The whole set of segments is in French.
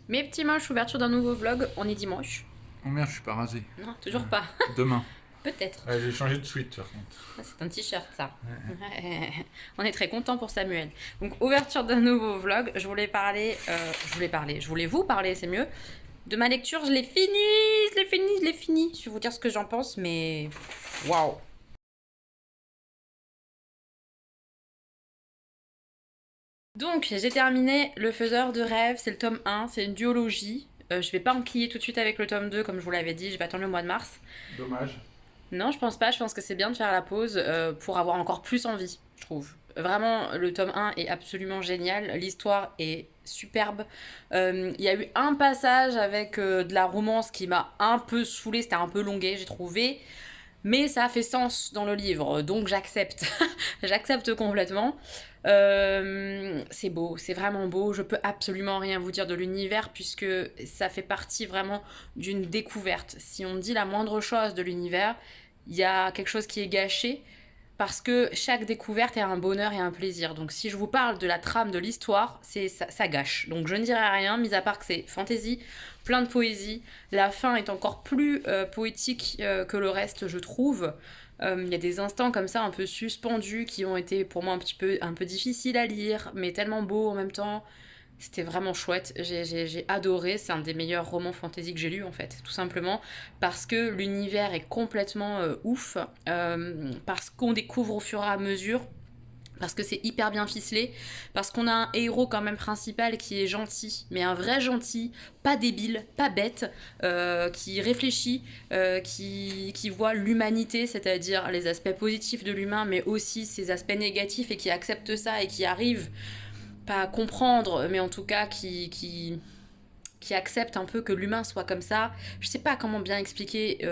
Mes petits moches, ouverture d'un nouveau vlog, on est dimanche. Oh merde, je suis pas rasé. Non, toujours pas. Demain. Peut-être. Ouais, j'ai changé de suite par contre. Ah, c'est un t-shirt ça. On est très content pour Samuel. Donc ouverture d'un nouveau vlog, je voulais vous parler, c'est mieux. De ma lecture, je l'ai fini. Je vais vous dire ce que j'en pense, mais waouh. Donc, j'ai terminé Le Faiseur de rêves, c'est le tome 1, c'est une duologie. Je vais pas enquiller tout de suite avec le tome 2, comme je vous l'avais dit, je vais attendre le mois de mars. Dommage. Non, je pense pas, je pense que c'est bien de faire la pause pour avoir encore plus envie, je trouve. Vraiment, le tome 1 est absolument génial, l'histoire est superbe. Il y a eu un passage avec de la romance qui m'a un peu saoulée, c'était un peu longué, j'ai trouvé. Mais ça a fait sens dans le livre, donc j'accepte. J'accepte complètement. C'est beau, c'est vraiment beau. Je peux absolument rien vous dire de l'univers puisque ça fait partie vraiment d'une découverte. Si on dit la moindre chose de l'univers, il y a quelque chose qui est gâché parce que chaque découverte est un bonheur et un plaisir. Donc si je vous parle de la trame de l'histoire, ça gâche. Donc je ne dirai rien, mis à part que c'est fantasy, plein de poésie. La fin est encore plus poétique que le reste, je trouve. Il y a des instants comme ça un peu suspendus qui ont été pour moi un peu difficiles à lire, mais tellement beaux en même temps. C'était vraiment chouette, j'ai adoré, c'est un des meilleurs romans fantasy que j'ai lu en fait, tout simplement parce que l'univers est complètement ouf, parce qu'on découvre au fur et à mesure, parce que c'est hyper bien ficelé, parce qu'on a un héros quand même principal qui est gentil, mais un vrai gentil, pas débile, pas bête, qui réfléchit, qui voit l'humanité, c'est-à-dire les aspects positifs de l'humain, mais aussi ses aspects négatifs et qui accepte ça et qui arrive pas à comprendre, mais en tout cas qui accepte un peu que l'humain soit comme ça. Je sais pas comment bien expliquer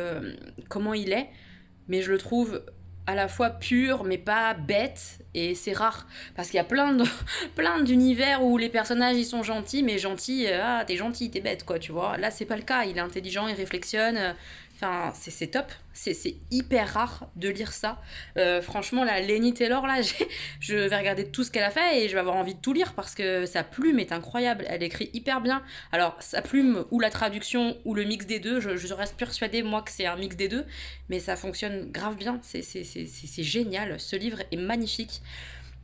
comment il est, mais je le trouve à la fois pur mais pas bête, et c'est rare parce qu'il y a plein d'univers où les personnages ils sont gentils, mais gentils, ah t'es gentil, t'es bête quoi, tu vois. Là c'est pas le cas, il est intelligent, il réflexionne, enfin c'est top, c'est hyper rare de lire ça. Franchement la Lenny Taylor là, je vais regarder tout ce qu'elle a fait et je vais avoir envie de tout lire parce que sa plume est incroyable, elle écrit hyper bien. Alors sa plume ou la traduction ou le mix des deux, je reste persuadée moi que c'est un mix des deux, mais ça fonctionne grave bien, c'est génial, ce livre est magnifique.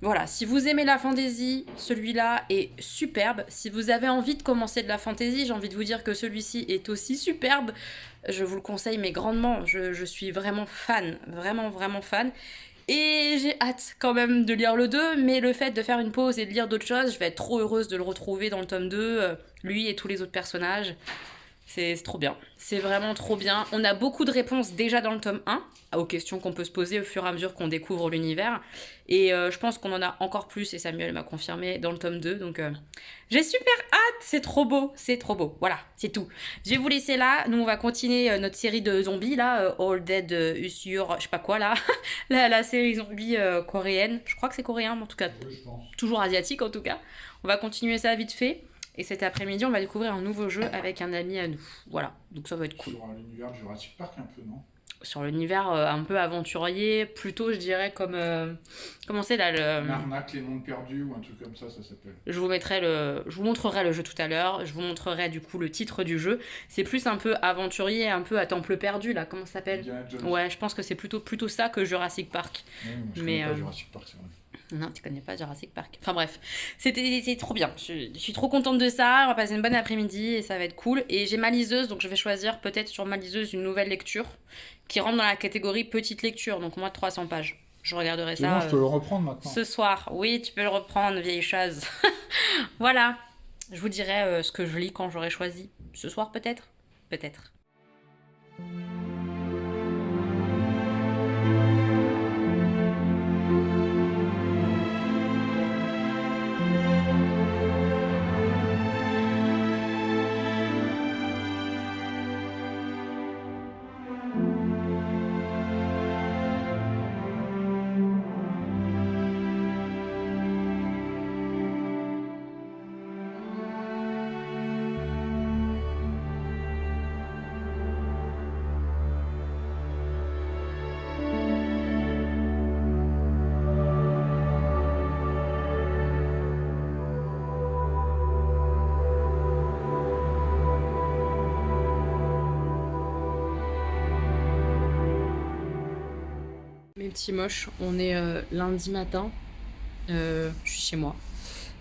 Voilà, si vous aimez la fantasy, celui-là est superbe. Si vous avez envie de commencer de la fantasy, j'ai envie de vous dire que celui-ci est aussi superbe. Je vous le conseille, mais grandement. Je suis vraiment fan, vraiment fan. Et j'ai hâte quand même de lire le 2, mais le fait de faire une pause et de lire d'autres choses, je vais être trop heureuse de le retrouver dans le tome 2, lui et tous les autres personnages. C'est trop bien. C'est vraiment trop bien. On a beaucoup de réponses déjà dans le tome 1 aux questions qu'on peut se poser au fur et à mesure qu'on découvre l'univers. Et je pense qu'on en a encore plus, et Samuel m'a confirmé, dans le tome 2. Donc j'ai super hâte, c'est trop beau, c'est trop beau. Voilà, c'est tout. Je vais vous laisser là. Nous, on va continuer notre série de zombies, là, All Dead Usure, je sais pas quoi, là. La série zombie coréenne. Je crois que c'est coréen, mais en tout cas, Oui, je pense. toujours asiatique en tout cas. On va continuer ça vite fait. Et cet après-midi, on va découvrir un nouveau jeu avec un ami à nous. Voilà, donc ça va être cool. Sur l'univers de Jurassic Park un peu, non? Sur l'univers un peu aventurier, plutôt je dirais comme... comment c'est là le... Narnac, les mondes perdus ou un truc comme ça s'appelle. Je vous montrerai le jeu tout à l'heure. Je vous montrerai du coup le titre du jeu. C'est plus un peu aventurier, un peu à temple perdu là. Comment ça s'appelle? Indiana Jones. Ouais, je pense que c'est plutôt ça que Jurassic Park. Oui, moi je Mais connais pas Jurassic Park, c'est vrai. non, tu connais pas Jurassic Park. Enfin bref, c'est trop bien. Je suis trop contente de ça. On va passer une bonne après-midi et ça va être cool. Et j'ai ma liseuse, donc je vais choisir peut-être sur ma liseuse une nouvelle lecture qui rentre dans la catégorie petite lecture, donc moins de 300 pages. Je regarderai C'est bon, ça je peux le reprendre maintenant. ce soir. Oui, tu peux le reprendre, vieille chose. Voilà. Je vous dirai ce que je lis quand j'aurai choisi. Ce soir peut-être? Peut-être. petits moches. On est lundi matin. Je suis chez moi.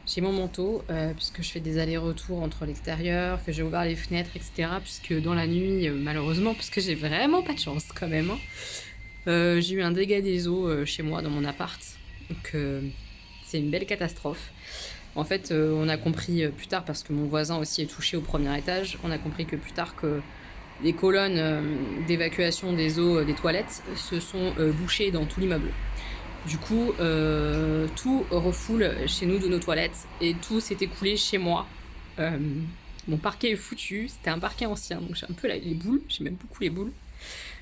J'ai mon manteau, puisque je fais des allers-retours entre l'extérieur, que j'ai ouvert les fenêtres, etc. Puisque dans la nuit, malheureusement, parce que j'ai vraiment pas de chance quand même, hein, j'ai eu un dégât des eaux chez moi, dans mon appart. Donc c'est une belle catastrophe. En fait, on a compris plus tard, parce que mon voisin aussi est touché au premier étage, on a compris que plus tard que les colonnes d'évacuation des eaux des toilettes se sont bouchées dans tout l'immeuble. Du coup, tout refoule chez nous de nos toilettes et tout s'est écoulé chez moi. Mon parquet est foutu, c'était un parquet ancien, donc j'ai un peu les boules, j'ai même beaucoup les boules.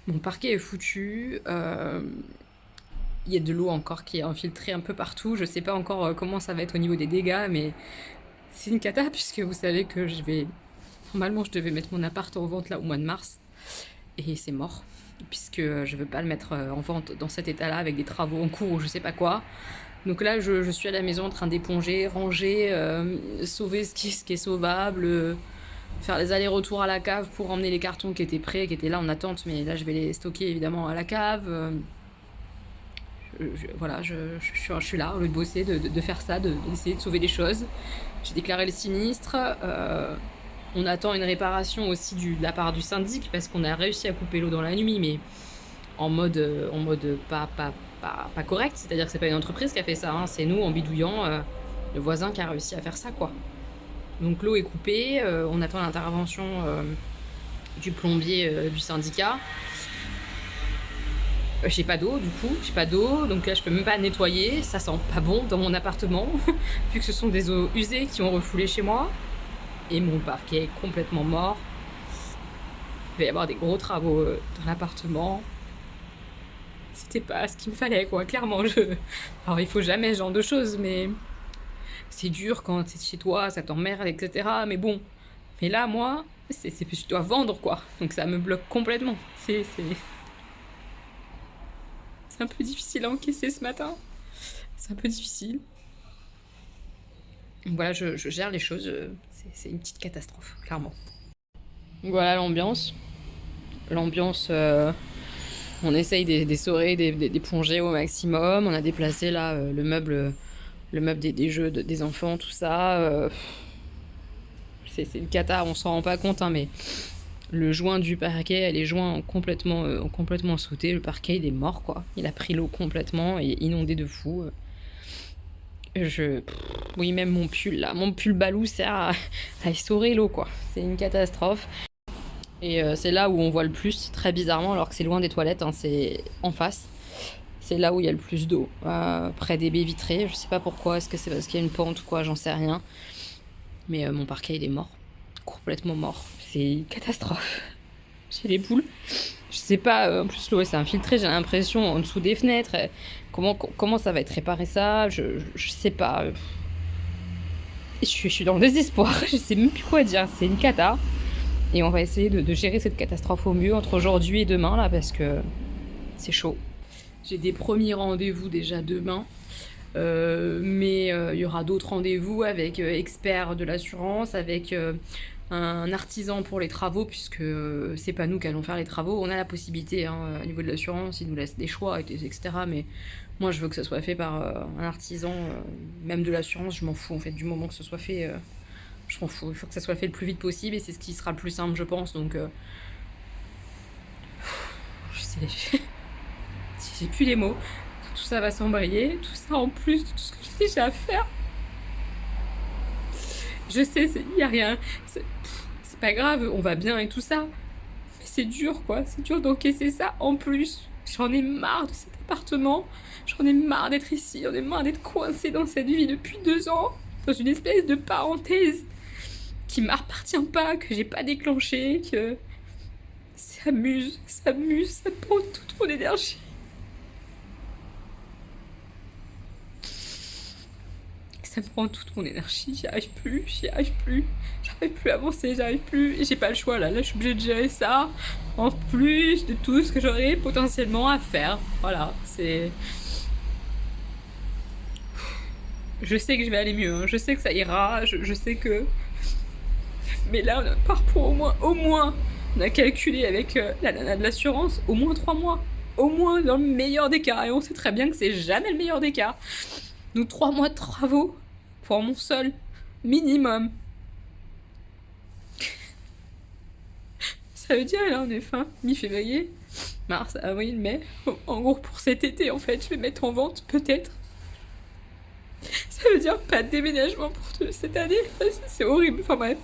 Mon parquet est foutu, il y a de l'eau encore qui est infiltrée un peu partout, je sais pas encore comment ça va être au niveau des dégâts, mais c'est une cata puisque vous savez que normalement je devais mettre mon appart en vente là au mois de mars, et c'est mort. Puisque je veux pas le mettre en vente dans cet état-là avec des travaux en cours ou je sais pas quoi. Donc là, je suis à la maison en train d'éponger, ranger, sauver ce qui est sauvable, faire les allers-retours à la cave pour emmener les cartons qui étaient prêts, qui étaient là en attente, mais là je vais les stocker évidemment à la cave. Voilà, je suis là au lieu de bosser, de faire ça, d'essayer de sauver des choses. J'ai déclaré le sinistre. On attend une réparation aussi de la part du syndic parce qu'on a réussi à couper l'eau dans la nuit, mais en mode pas correct. C'est-à-dire que c'est pas une entreprise qui a fait ça, hein, c'est nous en bidouillant le voisin qui a réussi à faire ça, quoi. Donc l'eau est coupée, on attend l'intervention du plombier du syndicat. J'ai pas d'eau du coup, donc là je peux même pas nettoyer, ça sent pas bon dans mon appartement, vu que ce sont des eaux usées qui ont refoulé chez moi. Et mon parquet est complètement mort. Il va y avoir des gros travaux dans l'appartement. C'était pas ce qu'il me fallait, quoi. Clairement, Alors, il faut jamais ce genre de choses, mais c'est dur quand c'est chez toi, ça t'emmerde, etc. Mais bon. Mais là, moi, je dois vendre, quoi. Donc ça me bloque complètement. C'est un peu difficile à encaisser ce matin. C'est un peu difficile. Donc voilà, je gère les choses. C'est une petite catastrophe, clairement. Voilà l'ambiance. On essaye d'essorer, d'éponger au maximum. On a déplacé là le meuble des jeux des enfants, tout ça. C'est une cata, on s'en rend pas compte, hein, mais le joint du parquet, les joints ont complètement sauté. Le parquet, il est mort, quoi. Il a pris l'eau complètement et inondé de fou. Oui, même mon pull balou sert à essorer l'eau, quoi. C'est une catastrophe. Et c'est là où on voit le plus, très bizarrement, alors que c'est loin des toilettes, hein, c'est en face. C'est là où il y a le plus d'eau, près des baies vitrées. Je sais pas pourquoi, est-ce que c'est parce qu'il y a une pente ou quoi, j'en sais rien. Mais mon parquet, il est mort. Complètement mort. C'est une catastrophe. J'ai les boules. Je sais pas, en plus l'eau s'est infiltrée, j'ai l'impression, en dessous des fenêtres. Comment ça va être réparé, ça? Je sais pas. Je suis dans le désespoir, je sais même plus quoi dire, c'est une cata. Et on va essayer de gérer cette catastrophe au mieux entre aujourd'hui et demain, là, parce que c'est chaud. J'ai des premiers rendez-vous déjà demain, mais il y aura d'autres rendez-vous avec experts de l'assurance, avec un artisan pour les travaux, puisque c'est pas nous qui allons faire les travaux. On a la possibilité, hein, au niveau de l'assurance, ils nous laissent des choix, etc. Mais moi, je veux que ça soit fait par un artisan, même de l'assurance, je m'en fous, en fait, du moment que ce soit fait, je m'en fous. Il faut que ça soit fait le plus vite possible, et c'est ce qui sera le plus simple, je pense. Donc, je sais, j'ai plus les mots. Tout ça va s'embrayer, tout ça en plus de tout ce que j'ai déjà à faire. Je sais, il n'y a rien. C'est pas grave, on va bien et tout ça. Mais c'est dur, quoi. C'est dur d'encaisser ça en plus. J'en ai marre de cet appartement. J'en ai marre d'être ici. J'en ai marre d'être coincée dans cette vie depuis 2 ans. Dans une espèce de parenthèse qui m'appartient pas, que j'ai pas déclenché, que ça m'use, ça prend toute mon énergie. Ça me prend toute mon énergie, j'y arrive plus, j'arrive plus à avancer, j'arrive plus, et j'ai pas le choix là, je suis obligée de gérer ça, en plus de tout ce que j'aurais potentiellement à faire, voilà, c'est... Je sais que je vais aller mieux, hein. Je sais que ça ira, je sais que... Mais là, on part pour au moins, on a calculé avec la nana de l'assurance, au moins 3 mois. au moins dans le meilleur des cas. Et on sait très bien que c'est jamais le meilleur des cas. Nous, 3 mois de travaux pour mon sol minimum. Ça veut dire, là, on est fin mi-février, mars, avril, mai. En gros, pour cet été, en fait, je vais mettre en vente, peut-être. Ça veut dire pas de déménagement pour cette année. C'est horrible. Enfin bref.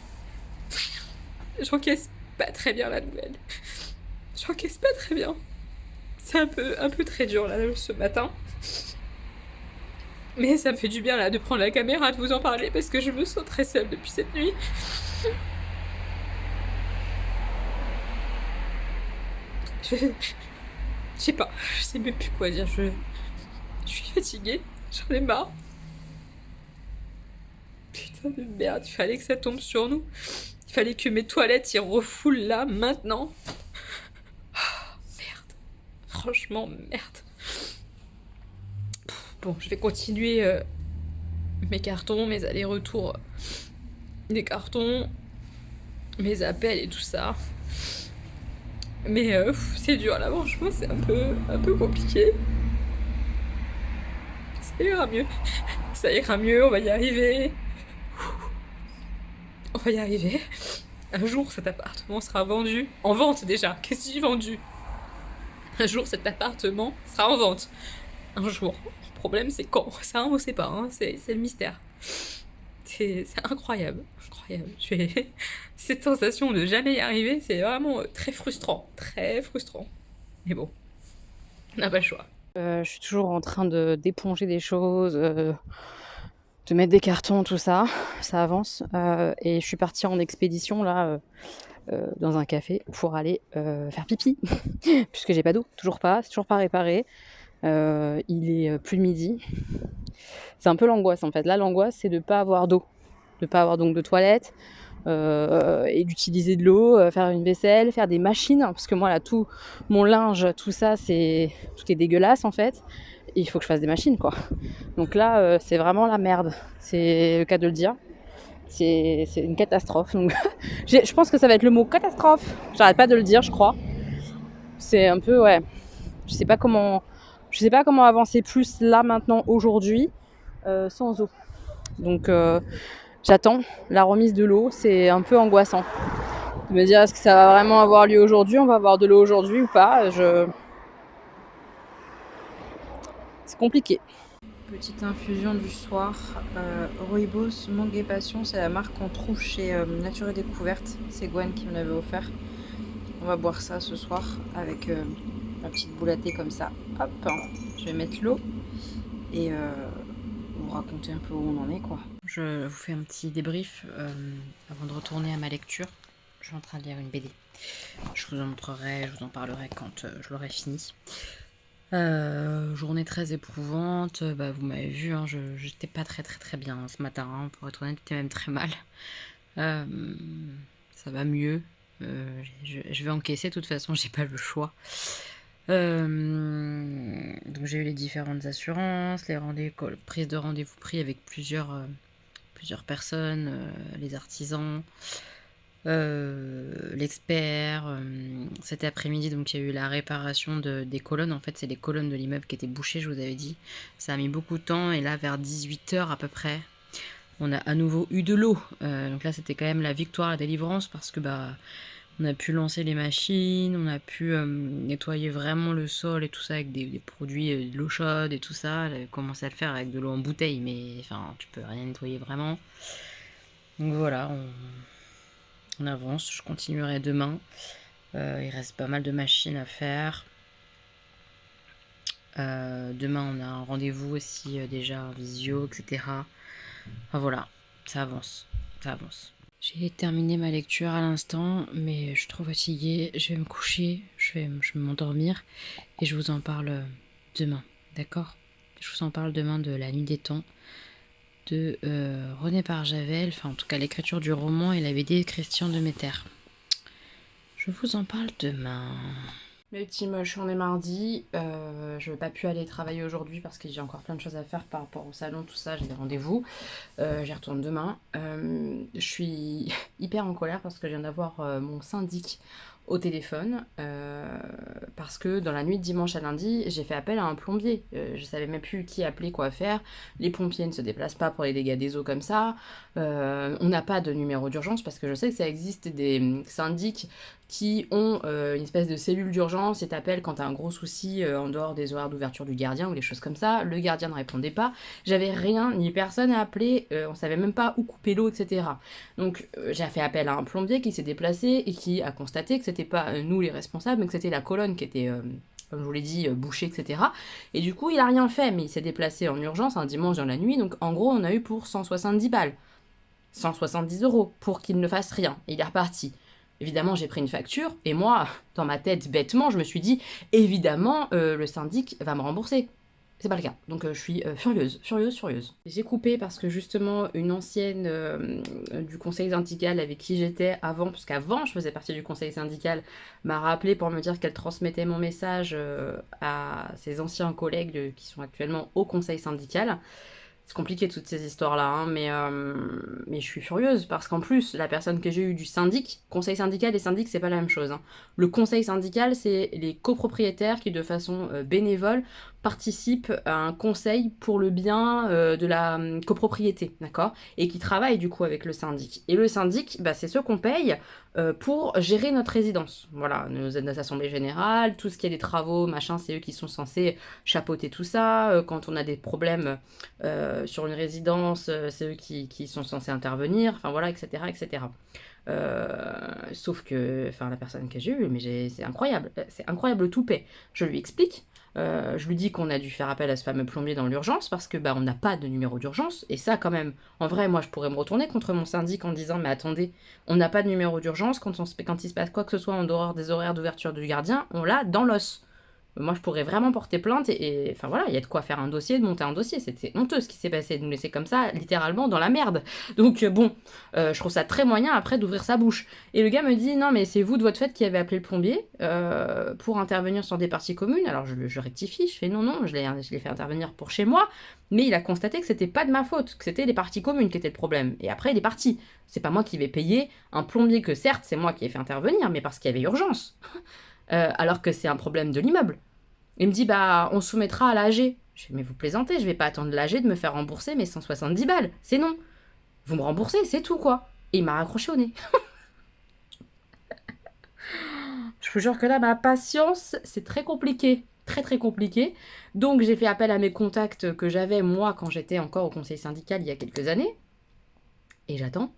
J'encaisse pas très bien la nouvelle. J'encaisse pas très bien. C'est un peu très dur, là, ce matin. Mais ça me fait du bien, là, de prendre la caméra, de vous en parler, parce que je me sens très seule depuis cette nuit. Je sais pas, je sais même plus quoi dire. Je suis fatiguée, j'en ai marre. Putain de merde, il fallait que ça tombe sur nous. Il fallait que mes toilettes y refoulent là, maintenant. Oh, merde. Franchement, merde. Bon, je vais continuer mes cartons, mes allers-retours des cartons, mes appels et tout ça. Mais c'est dur là, franchement, c'est un peu compliqué. Ça ira mieux. Ça ira mieux, on va y arriver. On va y arriver. Un jour, cet appartement sera vendu. En vente déjà. Qu'est-ce que j'ai vendu? Un jour, cet appartement sera en vente. Un jour. Le problème, c'est quand. Ça, on sait pas. Hein. C'est le mystère. C'est incroyable. Incroyable. Cette sensation de jamais y arriver, c'est vraiment très frustrant. Très frustrant. Mais bon, on n'a pas le choix. Je suis toujours en train d'éponger des choses, de mettre des cartons, tout ça. Ça avance. Et je suis partie en expédition, là, dans un café, pour aller faire pipi. Puisque j'ai pas d'eau. Toujours pas. C'est toujours pas réparé. Il est plus de midi. C'est un peu l'angoisse, en fait. Là, l'angoisse, c'est de pas avoir d'eau. De pas avoir donc de toilette. Et d'utiliser de l'eau, faire une vaisselle, faire des machines, parce que moi là tout mon linge, tout ça, tout est dégueulasse en fait. Et il faut que je fasse des machines quoi. Donc là c'est vraiment la merde, c'est le cas de le dire. C'est une catastrophe. Donc je pense que ça va être le mot catastrophe. J'arrête pas de le dire, je crois. C'est un peu ouais. Je sais pas comment avancer plus là maintenant aujourd'hui sans eau. Donc j'attends la remise de l'eau, c'est un peu angoissant. De me dire est-ce que ça va vraiment avoir lieu aujourd'hui, on va avoir de l'eau aujourd'hui ou pas, c'est compliqué. Petite infusion du soir, Rooibos Mangue et Passion, c'est la marque qu'on trouve chez Nature et Découverte, c'est Gwen qui me l'avait offert. On va boire ça ce soir avec ma petite boule à thé comme ça. Hop, je vais mettre l'eau et vous raconter un peu où on en est quoi. Je vous fais un petit débrief avant de retourner à ma lecture. Je suis en train de lire une BD. Je vous en montrerai, je vous en parlerai quand je l'aurai fini. Journée très éprouvante. Vous m'avez vu, hein, j'étais pas très bien ce matin. Hein, pour être honnête, j'étais même très mal. Ça va mieux. Je vais encaisser, de toute façon, j'ai pas le choix. Donc j'ai eu les différentes assurances, les prises de rendez-vous pris avec plusieurs personnes, les artisans, l'expert. Cet après-midi, donc il y a eu la réparation des colonnes. En fait, c'est les colonnes de l'immeuble qui étaient bouchées, je vous avais dit. Ça a mis beaucoup de temps et là, vers 18h à peu près, on a à nouveau eu de l'eau. Donc là, c'était quand même la victoire, la délivrance parce que on a pu lancer les machines, on a pu nettoyer vraiment le sol et tout ça avec des produits, de l'eau chaude et tout ça. J'avais commencé à le faire avec de l'eau en bouteille, mais enfin, tu peux rien nettoyer vraiment. Donc voilà, on avance, je continuerai demain. Il reste pas mal de machines à faire. Demain, on a un rendez-vous aussi déjà en visio, etc. Enfin voilà, ça avance, ça avance. J'ai terminé ma lecture à l'instant, mais je suis trop fatiguée. Je vais me coucher, je vais m'endormir et je vous en parle demain, d'accord? Je vous en parle demain de La Nuit des Temps de René Barjavel, enfin en tout cas l'écriture du roman et la BD de Christian Demeter. Je vous en parle demain. Mes petits moches, on est mardi. Je n'ai pas pu aller travailler aujourd'hui parce que j'ai encore plein de choses à faire par rapport au salon, tout ça, j'ai des rendez-vous. J'y retourne demain. Je suis hyper en colère parce que je viens d'avoir mon syndic au téléphone parce que dans la nuit de dimanche à lundi, j'ai fait appel à un plombier. Je savais même plus qui appeler, quoi faire. Les pompiers ne se déplacent pas pour les dégâts des eaux comme ça. On n'a pas de numéro d'urgence parce que je sais que ça existe des syndics qui ont une espèce de cellule d'urgence et t'appellent quand t'as un gros souci en dehors des horaires d'ouverture du gardien ou des choses comme ça. Le gardien ne répondait pas. J'avais rien ni personne à appeler. On savait même pas où couper l'eau, etc. Donc j'ai fait appel à un plombier qui s'est déplacé et qui a constaté que c'était pas nous les responsables, mais que c'était la colonne qui était, comme je vous l'ai dit, bouchée, etc. Et du coup, il a rien fait, mais il s'est déplacé en urgence un dimanche dans la nuit. Donc en gros, on a eu pour 170 balles. 170 euros pour qu'il ne fasse rien. Et il est reparti. Évidemment, j'ai pris une facture, et moi, dans ma tête, bêtement, je me suis dit, évidemment, le syndic va me rembourser. C'est pas le cas. Donc je suis furieuse. J'ai coupé parce que justement, une ancienne du conseil syndical avec qui j'étais avant, parce qu'avant je faisais partie du conseil syndical, m'a rappelé pour me dire qu'elle transmettait mon message à ses anciens collègues qui sont actuellement au conseil syndical. C'est compliqué toutes ces histoires-là, hein, mais je suis furieuse parce qu'en plus, la personne que j'ai eue du syndic, conseil syndical et syndic, c'est pas la même chose. Hein. Le conseil syndical, c'est les copropriétaires qui, de façon bénévole, participent à un conseil pour le bien de la copropriété, d'accord? Et qui travaillent du coup avec le syndic. Et le syndic, bah, c'est ceux qu'on paye pour gérer notre résidence. Voilà, nos assemblées générales, tout ce qui est des travaux, machin, c'est eux qui sont censés chapeauter tout ça. Quand on a des problèmes sur une résidence, c'est eux qui sont censés intervenir, enfin voilà, etc. etc. Sauf que, enfin, la personne que j'ai eue, mais c'est incroyable tout paie. Je lui explique, je lui dis qu'on a dû faire appel à ce fameux plombier dans l'urgence parce que bah on n'a pas de numéro d'urgence et ça quand même, en vrai, moi je pourrais me retourner contre mon syndic en disant mais attendez, on n'a pas de numéro d'urgence quand il se passe quoi que ce soit en dehors des horaires d'ouverture du gardien, on l'a dans l'os. Moi, je pourrais vraiment porter plainte enfin voilà, il y a de quoi faire un dossier, de monter un dossier. C'était honteux ce qui s'est passé, de nous laisser comme ça, littéralement dans la merde. Donc bon, je trouve ça très moyen après d'ouvrir sa bouche. Et le gars me dit non, mais c'est vous de votre fait qui avez appelé le plombier pour intervenir sur des parties communes. Alors je rectifie, je fais non, je l'ai fait intervenir pour chez moi, mais il a constaté que c'était pas de ma faute, que c'était les parties communes qui étaient le problème. Et après, il est parti. C'est pas moi qui vais payer un plombier que certes c'est moi qui ai fait intervenir, mais parce qu'il y avait urgence. Alors que c'est un problème de l'immeuble. Il me dit, bah, on soumettra à l'AG. Je fais, mais vous plaisantez, je vais pas attendre l'AG de me faire rembourser mes 170 balles. C'est non. Vous me remboursez, c'est tout, quoi. Et il m'a raccroché au nez. Je vous jure que là, ma patience, c'est très compliqué. Très compliqué. Donc, j'ai fait appel à mes contacts que j'avais, moi, quand j'étais encore au conseil syndical il y a quelques années. Et j'attends.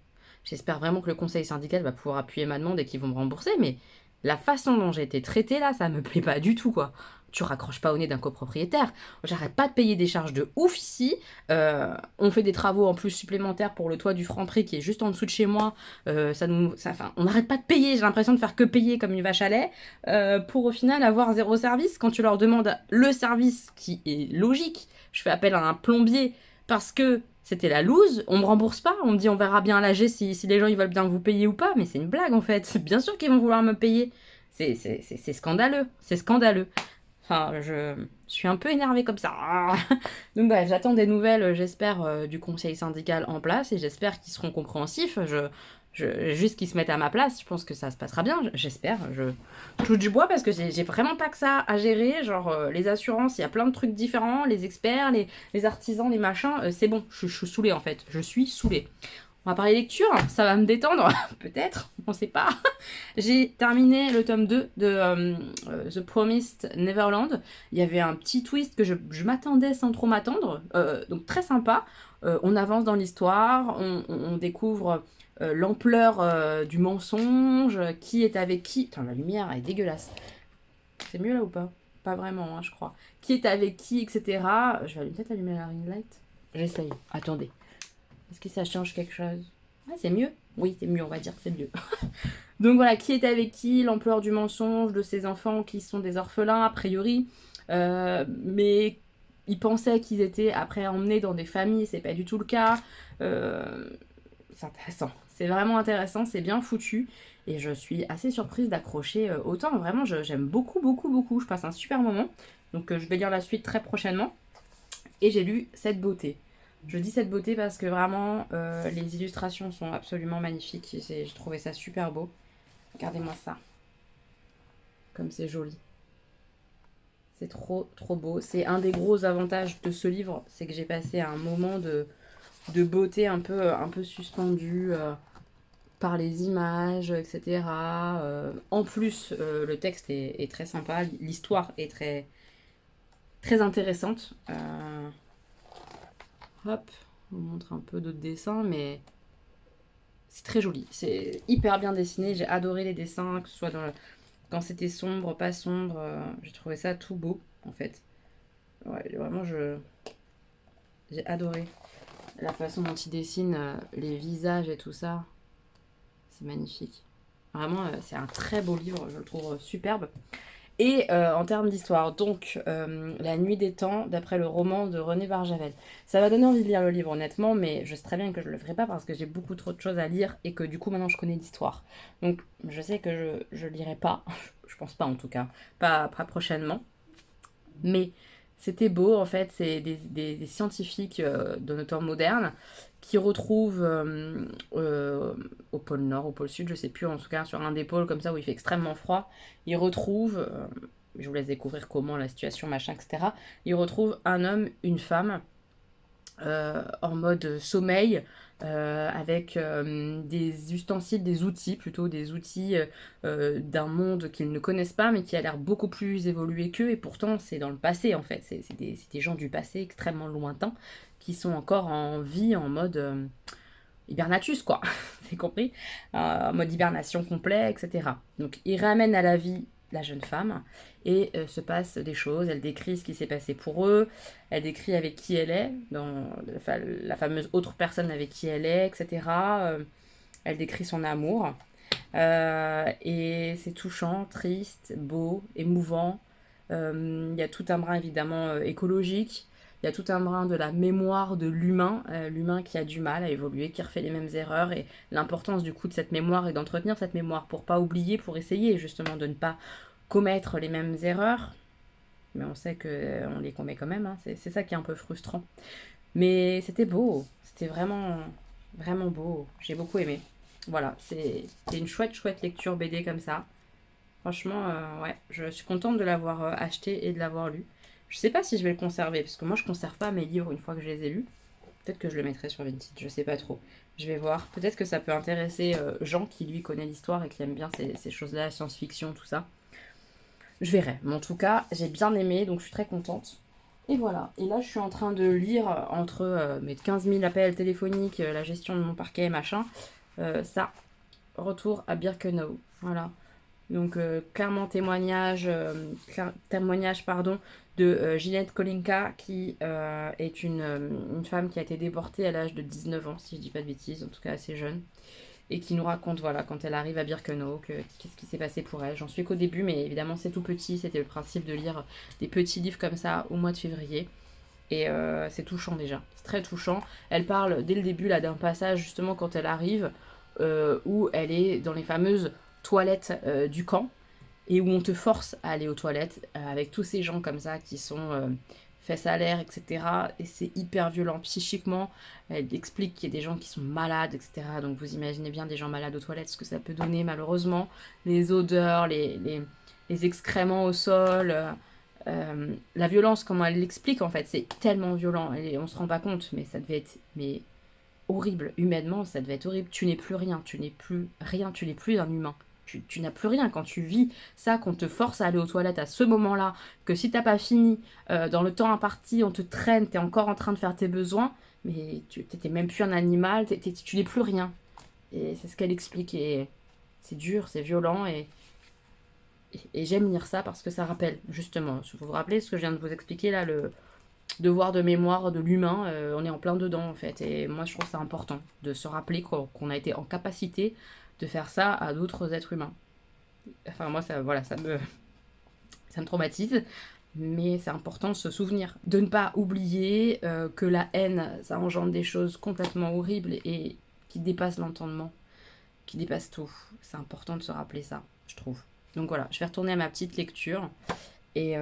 J'espère vraiment que le conseil syndical va pouvoir appuyer ma demande et qu'ils vont me rembourser, mais la façon dont j'ai été traitée là, ça me plaît pas du tout, quoi. Tu raccroches pas au nez d'un copropriétaire. J'arrête pas de payer des charges de ouf ici. On fait des travaux en plus supplémentaires pour le toit du Franprix qui est juste en dessous de chez moi. On n'arrête pas de payer. J'ai l'impression de faire que payer comme une vache à lait pour au final avoir zéro service. Quand tu leur demandes le service qui est logique, je fais appel à un plombier parce que c'était la loose, on me rembourse pas, on me dit on verra bien à l'AG si les gens ils veulent bien vous payer ou pas, mais c'est une blague en fait, bien sûr qu'ils vont vouloir me payer. C'est scandaleux, c'est scandaleux. Enfin, je suis un peu énervée comme ça. Donc bref, j'attends des nouvelles, j'espère, du conseil syndical en place et j'espère qu'ils seront compréhensifs. Juste qu'ils se mettent à ma place, je pense que ça se passera bien, j'espère. Je touche du bois parce que j'ai vraiment pas que ça à gérer. Genre, les assurances, il y a plein de trucs différents, les experts, les artisans, les machins, c'est bon, je suis saoulée en fait. Je suis saoulée. On va parler lecture, ça va me détendre, peut-être, on sait pas. J'ai terminé le tome 2 de The Promised Neverland. Il y avait un petit twist que je m'attendais sans trop m'attendre, donc très sympa. On avance dans l'histoire, on découvre l'ampleur du mensonge, qui est avec qui. Attends, la lumière est dégueulasse. C'est mieux là ou pas? Pas vraiment, hein, je crois. Qui est avec qui, etc. Je vais peut-être allumer la ring light. J'essaye. Attendez. Est-ce que ça change quelque chose? Ouais, c'est mieux. Oui, c'est mieux, on va dire que c'est mieux. Donc voilà, qui est avec qui, l'ampleur du mensonge de ces enfants qui sont des orphelins, a priori. Mais ils pensaient qu'ils étaient après emmenés dans des familles, c'est pas du tout le cas. C'est intéressant. C'est vraiment intéressant, c'est bien foutu. Et je suis assez surprise d'accrocher autant. Vraiment, j'aime beaucoup. Je passe un super moment. Donc je vais lire la suite très prochainement. Et j'ai lu Cette beauté. Je dis cette beauté parce que vraiment, les illustrations sont absolument magnifiques. J'ai trouvé ça super beau. Regardez-moi ça. comme c'est joli. C'est trop, trop beau. C'est un des gros avantages de ce livre, c'est que j'ai passé un moment de beauté un peu suspendu par les images, etc. En plus, le texte est très sympa, l'histoire est très, très intéressante. Hop, on montre un peu d'autres dessins, mais c'est très joli. C'est hyper bien dessiné. J'ai adoré les dessins, que ce soit quand c'était sombre, pas sombre. J'ai trouvé ça tout beau, en fait. Ouais, vraiment, j'ai adoré la façon dont il dessine les visages et tout ça. C'est magnifique. Vraiment, c'est un très beau livre. Je le trouve superbe. Et en termes d'histoire, donc La Nuit des Temps, d'après le roman de René Barjavel. Ça m'a donné envie de lire le livre, honnêtement, mais je sais très bien que je le ferai pas parce que j'ai beaucoup trop de choses à lire et que du coup maintenant je connais l'histoire. Donc je sais que je lirai pas, je pense pas en tout cas, pas prochainement. Mais c'était beau en fait, c'est des scientifiques de notre temps moderne qui retrouvent au pôle Nord, au pôle Sud, je sais plus, en tout cas sur un des pôles comme ça où il fait extrêmement froid, ils retrouvent, je vous laisse découvrir comment la situation, machin, etc. Ils retrouvent un homme, une femme en mode sommeil, avec des ustensiles, des outils, plutôt des outils d'un monde qu'ils ne connaissent pas, mais qui a l'air beaucoup plus évolué qu'eux, et pourtant c'est dans le passé en fait, c'est des gens du passé extrêmement lointains, qui sont encore en vie en mode hibernatus quoi, c'est compris, en mode hibernation complet, etc. Donc ils ramènent à la vie la jeune femme et se passe des choses. Elle décrit ce qui s'est passé pour eux, elle décrit avec qui elle est, dans la fameuse autre personne avec qui elle est, etc. Elle décrit son amour. Et c'est touchant, triste, beau, émouvant. Il y a tout un brin évidemment écologique. Il y a tout un brin de la mémoire de l'humain, l'humain qui a du mal à évoluer, qui refait les mêmes erreurs, et l'importance du coup de cette mémoire et d'entretenir cette mémoire pour pas oublier, pour essayer justement de ne pas commettre les mêmes erreurs. Mais on sait qu'on les commet quand même, hein. C'est ça qui est un peu frustrant. Mais c'était beau, c'était vraiment, vraiment beau. J'ai beaucoup aimé. Voilà, c'est une chouette, chouette lecture BD comme ça. Franchement, ouais, je suis contente de l'avoir acheté et de l'avoir lu. Je sais pas si je vais le conserver, parce que moi je conserve pas mes livres une fois que je les ai lus. Peut-être que je le mettrai sur Vinted, je sais pas trop. Je vais voir. Peut-être que ça peut intéresser Jean qui lui connaît l'histoire et qui aime bien ces choses-là, science-fiction, tout ça. Je verrai. Mais en tout cas, j'ai bien aimé, donc je suis très contente. Et voilà. Et là, je suis en train de lire entre mes 15 000 appels téléphoniques, la gestion de mon parquet, machin. Ça, Retour à Birkenau. Voilà. Donc, clairement, témoignage pardon, de Ginette Kolinka, qui est une femme qui a été déportée à l'âge de 19 ans, si je dis pas de bêtises, en tout cas assez jeune, et qui nous raconte, voilà, quand elle arrive à Birkenau, qu'est-ce qui s'est passé pour elle. J'en suis qu'au début, mais évidemment, c'est tout petit. C'était le principe de lire des petits livres comme ça au mois de février. Et c'est touchant déjà, c'est très touchant. Elle parle dès le début là d'un passage justement quand elle arrive où elle est dans les fameuses toilettes du camp et où on te force à aller aux toilettes avec tous ces gens comme ça qui sont fesses à l'air, etc. Et c'est hyper violent psychiquement. Elle explique qu'il y a des gens qui sont malades, etc. Donc vous imaginez bien des gens malades aux toilettes, ce que ça peut donner malheureusement. Les odeurs, les excréments au sol. La violence, comment elle l'explique en fait, c'est tellement violent et on se rend pas compte, mais ça devait être horrible. Humainement, ça devait être horrible. Tu n'es plus rien, tu n'es plus rien, tu n'es plus un humain. Tu n'as plus rien quand tu vis ça, qu'on te force à aller aux toilettes à ce moment-là, que si t'as pas fini dans le temps imparti, on te traîne, t'es encore en train de faire tes besoins, mais tu t'étais même plus un animal, tu n'es plus rien. Et c'est ce qu'elle explique et c'est dur, c'est violent et j'aime lire ça parce que ça rappelle justement. Vous vous rappelez ce que je viens de vous expliquer là, le devoir de mémoire de l'humain, on est en plein dedans en fait. Et moi je trouve ça important de se rappeler qu'on a été en capacité de faire ça à d'autres êtres humains. Enfin moi ça, voilà, ça me traumatise, mais c'est important de se souvenir, de ne pas oublier que la haine, ça engendre des choses complètement horribles et qui dépassent l'entendement, qui dépassent tout. C'est important de se rappeler ça, je trouve. Donc voilà, je vais retourner à ma petite lecture et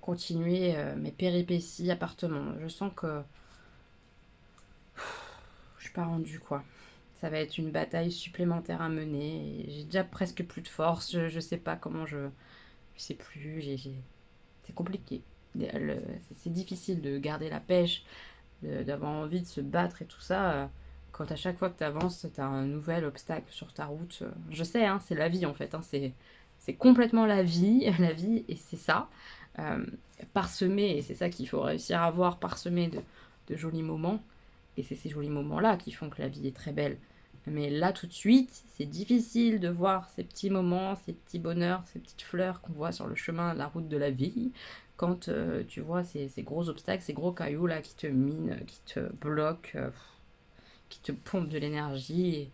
continuer mes péripéties appartement. Je sens que je suis pas rendue quoi. Ça va être une bataille supplémentaire à mener. Et j'ai déjà presque plus de force. Je sais pas comment je je sais plus, c'est compliqué. C'est difficile de garder la pêche, d'avoir envie de se battre et tout ça. Quand à chaque fois que tu avances, tu as un nouvel obstacle sur ta route. Je sais, hein, c'est la vie en fait. Hein, c'est complètement la vie, et c'est ça. Euh, Parsemé, et c'est ça qu'il faut réussir à avoir, parsemé de jolis moments. Et c'est ces jolis moments-là qui font que la vie est très belle. Mais là, tout de suite, c'est difficile de voir ces petits moments, ces petits bonheurs, ces petites fleurs qu'on voit sur le chemin, la route de la vie, quand tu vois ces gros obstacles, ces gros cailloux là qui te minent, qui te bloquent, qui te pompent de l'énergie. Et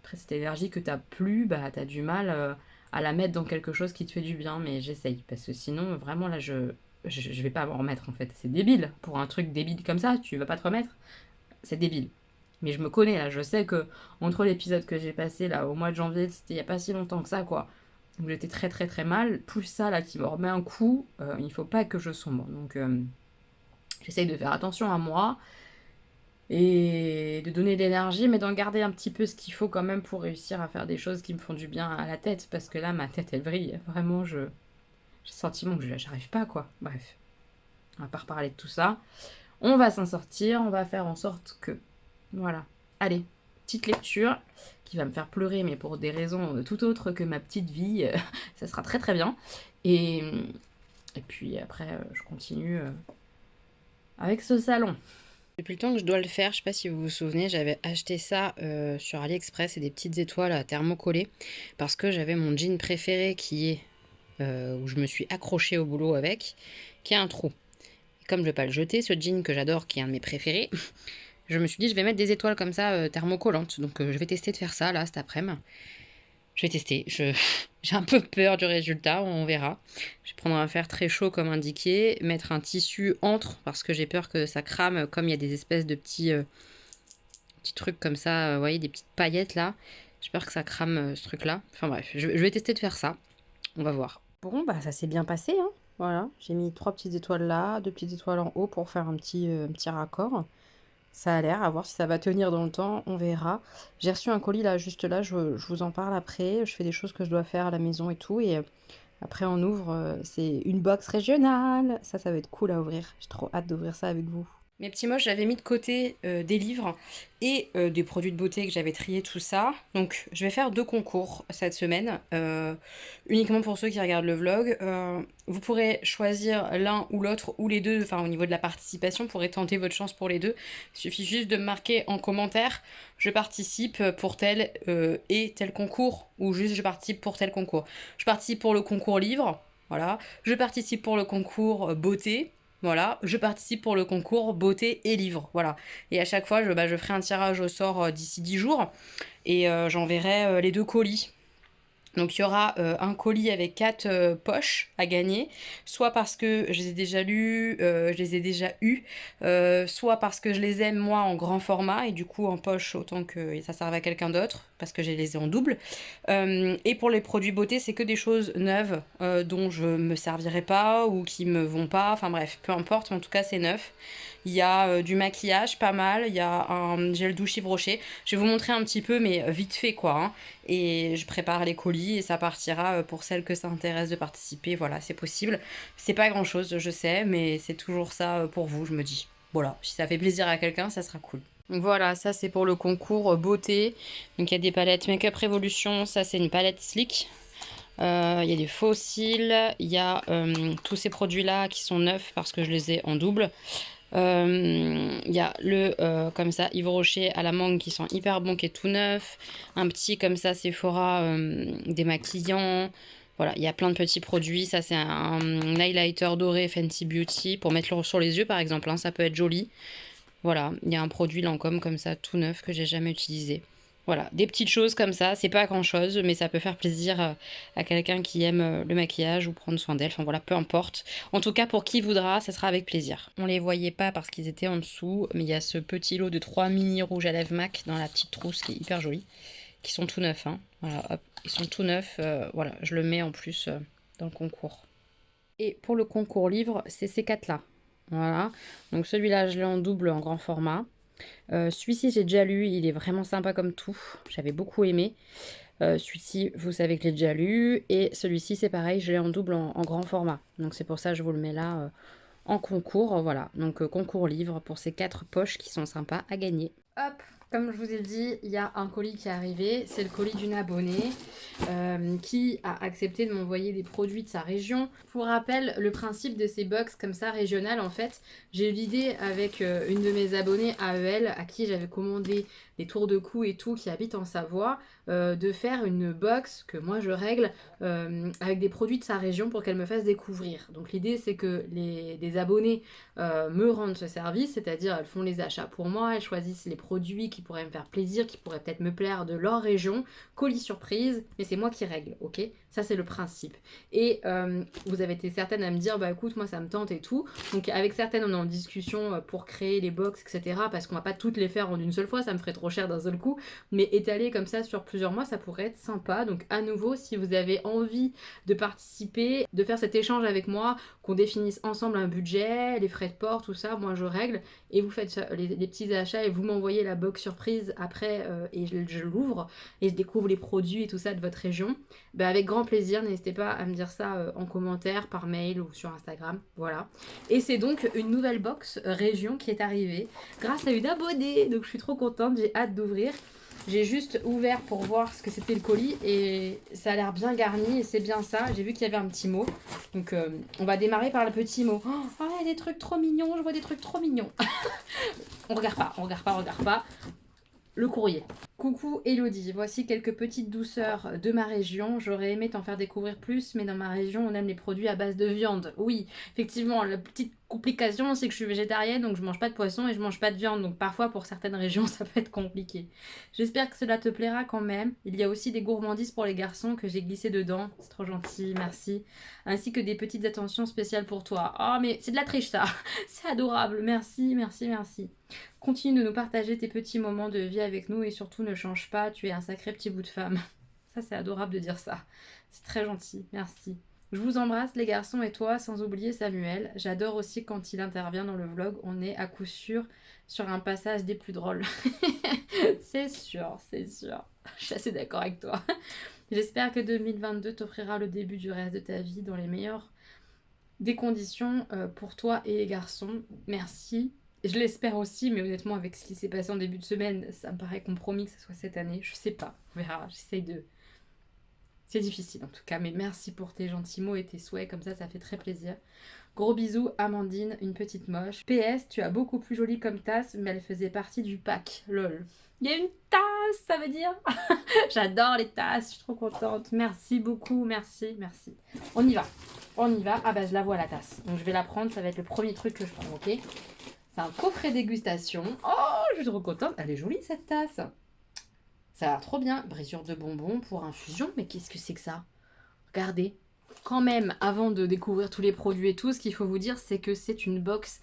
après, cette énergie que t'as plus, bah t'as du mal à la mettre dans quelque chose qui te fait du bien. Mais j'essaye, parce que sinon, vraiment là, je vais pas m'en remettre en fait. C'est débile. Pour un truc débile comme ça, tu vas pas te remettre. C'est débile. Mais je me connais là, je sais que entre l'épisode que j'ai passé là au mois de janvier, c'était il y a pas si longtemps que ça quoi, où j'étais très très très mal, plus ça là qui me remet un coup, il faut pas que je sombre. Donc j'essaye de faire attention à moi et de donner de l'énergie, mais d'en garder un petit peu ce qu'il faut quand même pour réussir à faire des choses qui me font du bien à la tête, parce que là ma tête elle brille, vraiment j'ai le sentiment que j'arrive pas quoi. Bref, on va pas reparler de tout ça. On va s'en sortir, on va faire en sorte que... Voilà. Allez, petite lecture qui va me faire pleurer, mais pour des raisons tout autres que ma petite vie. Ça sera très très bien. Et puis après, je continue avec ce salon. Depuis le temps que je dois le faire, je sais pas si vous vous souvenez, j'avais acheté ça sur AliExpress, c'est des petites étoiles à thermocoller, parce que j'avais mon jean préféré qui est... où je me suis accrochée au boulot avec, qui a un trou. Comme je ne vais pas le jeter, ce jean que j'adore, qui est un de mes préférés, je me suis dit je vais mettre des étoiles comme ça thermocollantes. Donc je vais tester de faire ça là cet après-midi. Je vais tester. J'ai un peu peur du résultat, on verra. Je vais prendre un fer très chaud comme indiqué, mettre un tissu entre parce que j'ai peur que ça crame comme il y a des espèces de petits trucs comme ça, vous voyez, des petites paillettes là. J'ai peur que ça crame ce truc-là. Enfin bref, je vais tester de faire ça. On va voir. Bon, bah ça s'est bien passé, hein. Voilà, j'ai mis 3 petites étoiles là, 2 petites étoiles en haut pour faire un petit raccord. Ça a l'air, à voir si ça va tenir dans le temps, on verra. J'ai reçu un colis là, juste là, je vous en parle après. Je fais des choses que je dois faire à la maison et tout. Et après on ouvre, c'est une box régionale. Ça va être cool à ouvrir. J'ai trop hâte d'ouvrir ça avec vous. Mes petits moches, j'avais mis de côté des livres et des produits de beauté que j'avais triés, tout ça. Donc je vais faire 2 concours cette semaine, uniquement pour ceux qui regardent le vlog. Vous pourrez choisir l'un ou l'autre ou les deux, enfin au niveau de la participation, vous pourrez tenter votre chance pour les deux. Il suffit juste de me marquer en commentaire, je participe pour tel et tel concours, ou juste je participe pour tel concours. Je participe pour le concours livre, voilà. Je participe pour le concours beauté. Voilà, je participe pour le concours beauté et livres, voilà. Et à chaque fois, je ferai un tirage au sort d'ici 10 jours et j'enverrai les 2 colis. Donc il y aura un colis avec 4 poches à gagner, soit parce que je les ai déjà lus, je les ai déjà eus, soit parce que je les aime moi en grand format et du coup en poche autant que ça serve à quelqu'un d'autre, parce que je les ai en double. Et pour les produits beauté, c'est que des choses neuves dont je me servirai pas ou qui me vont pas, enfin bref, peu importe, en tout cas c'est neuf. Il y a du maquillage, pas mal. Il y a un gel douche Yves Rocher. Je vais vous montrer un petit peu, mais vite fait quoi. Hein. Et je prépare les colis et ça partira pour celles que ça intéresse de participer. Voilà, c'est possible. C'est pas grand chose, je sais, mais c'est toujours ça pour vous, je me dis. Voilà, si ça fait plaisir à quelqu'un, ça sera cool. Donc voilà, ça c'est pour le concours beauté. Donc il y a des palettes Make Up Revolution. Ça c'est une palette Slick. Il y a des faux cils. Il y a tous ces produits-là qui sont neufs parce que je les ai en double. Il y a le comme ça Yves Rocher à la mangue qui sent hyper bon, qui est tout neuf. Un petit comme ça Sephora démaquillant. Voilà, il y a plein de petits produits. Ça c'est un highlighter doré Fenty Beauty pour mettre sur les yeux par exemple, hein, ça peut être joli. Voilà, il y a un produit Lancôme comme ça tout neuf que j'ai jamais utilisé. Voilà, des petites choses comme ça, c'est pas grand chose, mais ça peut faire plaisir à quelqu'un qui aime le maquillage ou prendre soin d'elle, enfin voilà, peu importe. En tout cas, pour qui voudra, ça sera avec plaisir. On les voyait pas parce qu'ils étaient en dessous, mais il y a ce petit lot de 3 mini rouges à lèvres MAC dans la petite trousse qui est hyper jolie, qui sont tout neufs, hein. Voilà, hop, ils sont tout neufs, voilà, je le mets en plus dans le concours. Et pour le concours livre, c'est ces 4-là. Voilà, donc celui-là, je l'ai en double, en grand format. Celui-ci, j'ai déjà lu, il est vraiment sympa comme tout. J'avais beaucoup aimé. Celui-ci, vous savez que je l'ai déjà lu. Et celui-ci, c'est pareil, je l'ai en double en grand format. Donc c'est pour ça que je vous le mets là en concours. Voilà, donc concours livre pour ces 4 poches qui sont sympas à gagner. Hop, comme je vous ai dit, il y a un colis qui est arrivé. C'est le colis d'une abonnée qui a accepté de m'envoyer des produits de sa région. Pour rappel, le principe de ces box comme ça régionales, en fait, j'ai eu l'idée avec une de mes abonnées AEL à qui j'avais commandé des tours de cou et tout, qui habite en Savoie, de faire une box que moi je règle avec des produits de sa région pour qu'elle me fasse découvrir. Donc l'idée c'est que des abonnés me rendent ce service, c'est-à-dire elles font les achats pour moi, elles choisissent les produits qui pourraient me faire plaisir, qui pourraient peut-être me plaire de leur région, colis surprise, mais c'est moi qui règle, ok? Ça c'est le principe. Et vous avez été certaines à me dire, bah écoute, moi ça me tente et tout. Donc avec certaines on est en discussion pour créer les box, etc. Parce qu'on va pas toutes les faire en une seule fois, ça me ferait trop cher d'un seul coup. Mais étaler comme ça sur plusieurs mois, ça pourrait être sympa. Donc à nouveau, si vous avez envie de participer, de faire cet échange avec moi, qu'on définisse ensemble un budget, les frais de port, tout ça, moi je règle. Et vous faites les petits achats et vous m'envoyez la box surprise après et je l'ouvre et je découvre les produits et tout ça de votre région. Bah, avec grand plaisir, n'hésitez pas à me dire ça en commentaire, par mail ou sur Instagram, voilà. Et c'est donc une nouvelle box région qui est arrivée grâce à une abonnée, donc je suis trop contente, j'ai hâte d'ouvrir. J'ai juste ouvert pour voir ce que c'était le colis et ça a l'air bien garni et c'est bien ça. J'ai vu qu'il y avait un petit mot, donc on va démarrer par le petit mot. Oh, il y a des trucs trop mignons, je vois des trucs trop mignons. On regarde pas. Le courrier. Coucou Elodie, voici quelques petites douceurs de ma région. J'aurais aimé t'en faire découvrir plus, mais dans ma région, on aime les produits à base de viande. Oui, effectivement, la petite complication, c'est que je suis végétarienne, donc je mange pas de poisson et je mange pas de viande. Donc parfois, pour certaines régions, ça peut être compliqué. J'espère que cela te plaira quand même. Il y a aussi des gourmandises pour les garçons que j'ai glissées dedans. C'est trop gentil, merci. Ainsi que des petites attentions spéciales pour toi. Oh, mais c'est de la triche ça. C'est adorable. Merci. Continue de nous partager tes petits moments de vie avec nous et surtout ne change pas, tu es un sacré petit bout de femme. Ça c'est adorable de dire ça. C'est très gentil, merci. Je vous embrasse les garçons et toi, sans oublier Samuel. J'adore aussi quand il intervient dans le vlog, on est à coup sûr sur un passage des plus drôles. C'est sûr. Je suis assez d'accord avec toi. J'espère que 2022 t'offrira le début du reste de ta vie dans les meilleures des conditions pour toi et les garçons. Merci. Je l'espère aussi, mais honnêtement, avec ce qui s'est passé en début de semaine, ça me paraît compromis que ce soit cette année. Je sais pas, on verra, j'essaye de... C'est difficile en tout cas, mais merci pour tes gentils mots et tes souhaits, comme ça fait très plaisir. Gros bisous, Amandine, une petite moche. PS, tu as beaucoup plus jolie comme tasse, mais elle faisait partie du pack, lol. Il y a une tasse, ça veut dire. J'adore les tasses, je suis trop contente. Merci beaucoup, merci. On y va. Ah bah je la vois la tasse, donc je vais la prendre, ça va être le premier truc que je prends, ok? C'est un coffret dégustation. Oh, je suis trop contente. Elle est jolie cette tasse. Ça a l'air trop bien. Brisure de bonbons pour infusion. Mais qu'est-ce que c'est que ça? Regardez. Quand même, avant de découvrir tous les produits et tout, ce qu'il faut vous dire, c'est que c'est une box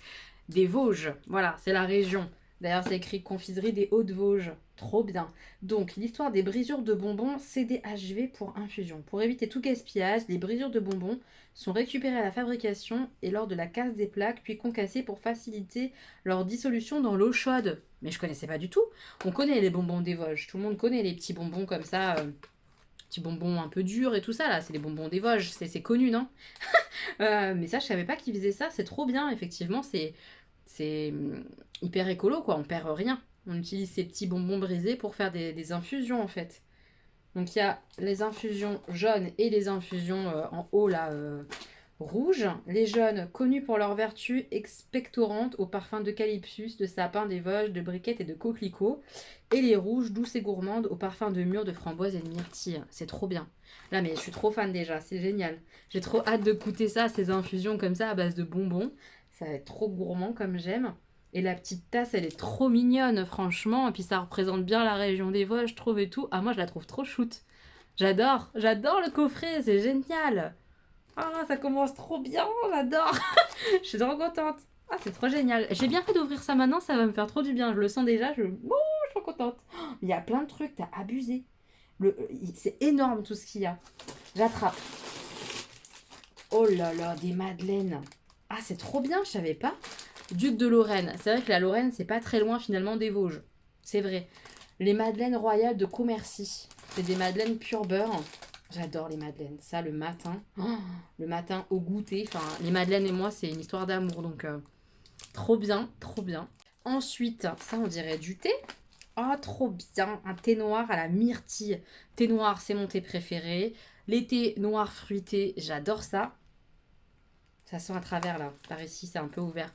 des Vosges. Voilà, c'est la région. D'ailleurs, c'est écrit confiserie des Hauts-de-Vosges. Trop bien. Donc, l'histoire des brisures de bonbons CDHV pour infusion. Pour éviter tout gaspillage, les brisures de bonbons sont récupérées à la fabrication et lors de la casse des plaques, puis concassées pour faciliter leur dissolution dans l'eau chaude. Mais je connaissais pas du tout. On connaît les bonbons des Vosges. Tout le monde connaît les petits bonbons comme ça, petits bonbons un peu durs et tout ça là. C'est les bonbons des Vosges. C'est connu, non? Mais ça, je savais pas qu'ils faisaient ça. C'est trop bien, effectivement. C'est hyper écolo, quoi. On perd rien. On utilise ces petits bonbons brisés pour faire des infusions, en fait. Donc, il y a les infusions jaunes et les infusions en haut, là, rouges. Les jaunes, connus pour leurs vertus expectorantes au parfum d'eucalyptus, de sapin, des Vosges, de briquettes et de coquelicots. Et les rouges, douces et gourmandes, au parfum de mûres, de framboises et de myrtilles. C'est trop bien. Là, mais je suis trop fan déjà. C'est génial. J'ai trop hâte de goûter ça, ces infusions comme ça, à base de bonbons. Ça va être trop gourmand comme j'aime. Et la petite tasse, elle est trop mignonne, franchement. Et puis ça représente bien la région des Vosges, je trouve et tout. Ah, moi, je la trouve trop shoot. J'adore le coffret, c'est génial. Ah, ça commence trop bien, j'adore. Je suis trop contente. Ah, c'est trop génial. J'ai bien fait d'ouvrir ça maintenant, ça va me faire trop du bien. Je le sens déjà, je suis trop contente. Il y a plein de trucs, t'as abusé. C'est énorme tout ce qu'il y a. J'attrape. Oh là là, des madeleines. Ah, c'est trop bien, je savais pas. Duc de Lorraine. C'est vrai que la Lorraine, c'est pas très loin finalement des Vosges. C'est vrai. Les madeleines royales de Commercy. C'est des madeleines pur beurre. J'adore les madeleines. Ça, le matin. Oh, le matin au goûter. Enfin, les madeleines et moi, c'est une histoire d'amour. Donc, trop bien, trop bien. Ensuite, ça, on dirait du thé. Oh, trop bien. Un thé noir à la myrtille. Thé noir, c'est mon thé préféré. Les thés noirs fruités, j'adore ça. Ça sent à travers, là. Par ici, c'est un peu ouvert.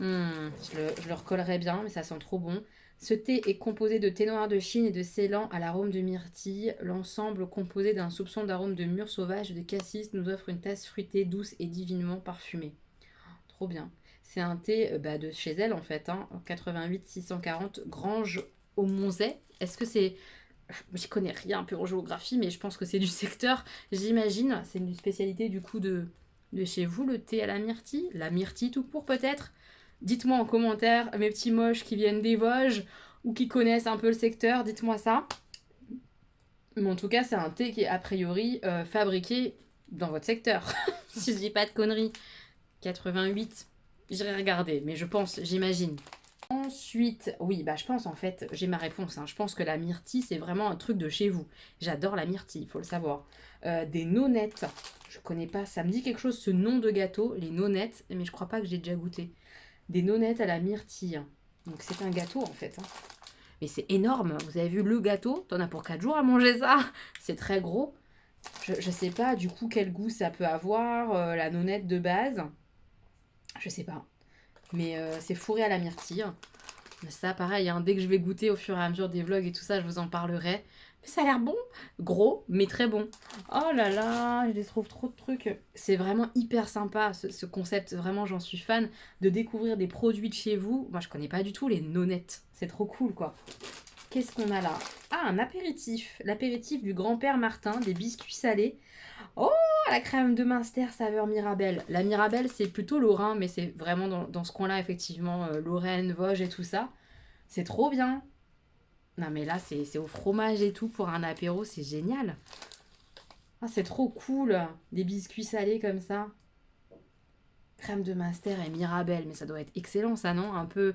Je le recollerai bien, mais ça sent trop bon. Ce thé est composé de thé noir de Chine et de Ceylan à l'arôme de myrtille. L'ensemble, composé d'un soupçon d'arôme de mûre sauvage et de cassis, nous offre une tasse fruitée, douce et divinement parfumée. Trop bien. C'est un thé de chez elle, en fait. 88 640 Grange au Monzet. Est-ce que c'est... Je connais rien un peu en géographie, mais je pense que c'est du secteur. J'imagine, c'est une spécialité du coup de chez vous, le thé à la myrtille. La myrtille tout court peut-être. Dites-moi en commentaire, mes petits moches qui viennent des Vosges ou qui connaissent un peu le secteur, dites-moi ça. Mais en tout cas, c'est un thé qui est a priori fabriqué dans votre secteur. Si je dis pas de conneries. 88, j'irai regarder, mais je pense, j'imagine. Ensuite, oui, je pense en fait, j'ai ma réponse. Je pense que la myrtille, c'est vraiment un truc de chez vous. J'adore la myrtille, il faut le savoir. Des nonettes, je connais pas, ça me dit quelque chose ce nom de gâteau, les nonettes, mais je crois pas que j'ai déjà goûté. Des nonettes à la myrtille. Donc c'est un gâteau en fait. Mais c'est énorme, vous avez vu le gâteau, t'en as pour 4 jours à manger ça. C'est très gros. Je sais pas du coup quel goût ça peut avoir, la nonnette de base. Je sais pas. Mais c'est fourré à la myrtille. Ça, pareil, dès que je vais goûter au fur et à mesure des vlogs et tout ça, je vous en parlerai. Mais ça a l'air bon. Gros, mais très bon. Oh là là, je les trouve trop de trucs. C'est vraiment hyper sympa, ce concept. Vraiment, j'en suis fan. De découvrir des produits de chez vous. Moi, je connais pas du tout les nonettes. C'est trop cool, quoi. Qu'est-ce qu'on a là? Ah, un apéritif. L'apéritif du grand-père Martin, des biscuits salés. Oh, la crème de Münster saveur Mirabelle. La Mirabelle, c'est plutôt Lorrain, mais c'est vraiment dans ce coin-là, effectivement, Lorraine, Vosges et tout ça. C'est trop bien. Non, mais là, c'est au fromage et tout pour un apéro, c'est génial. Ah, c'est trop cool. Des biscuits salés comme ça. Crème de Münster et Mirabelle, mais ça doit être excellent, ça, non? Un peu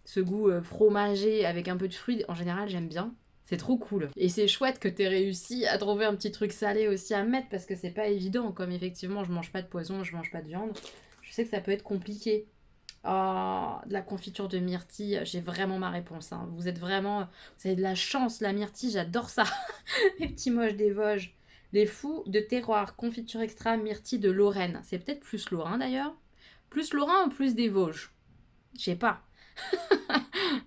ce goût fromagé avec un peu de fruits. En général, j'aime bien. C'est trop cool. Et c'est chouette que t'aies réussi à trouver un petit truc salé aussi à mettre parce que c'est pas évident. Comme effectivement, je mange pas de poisson, je mange pas de viande. Je sais que ça peut être compliqué. Oh, de la confiture de myrtille, j'ai vraiment ma réponse. Vous êtes vraiment... Vous avez de la chance, la myrtille, j'adore ça. Les petits moches des Vosges. Les fous de terroir, confiture extra, myrtille de Lorraine. C'est peut-être plus Lorrain d'ailleurs. Plus Lorrain ou plus des Vosges? Je sais pas.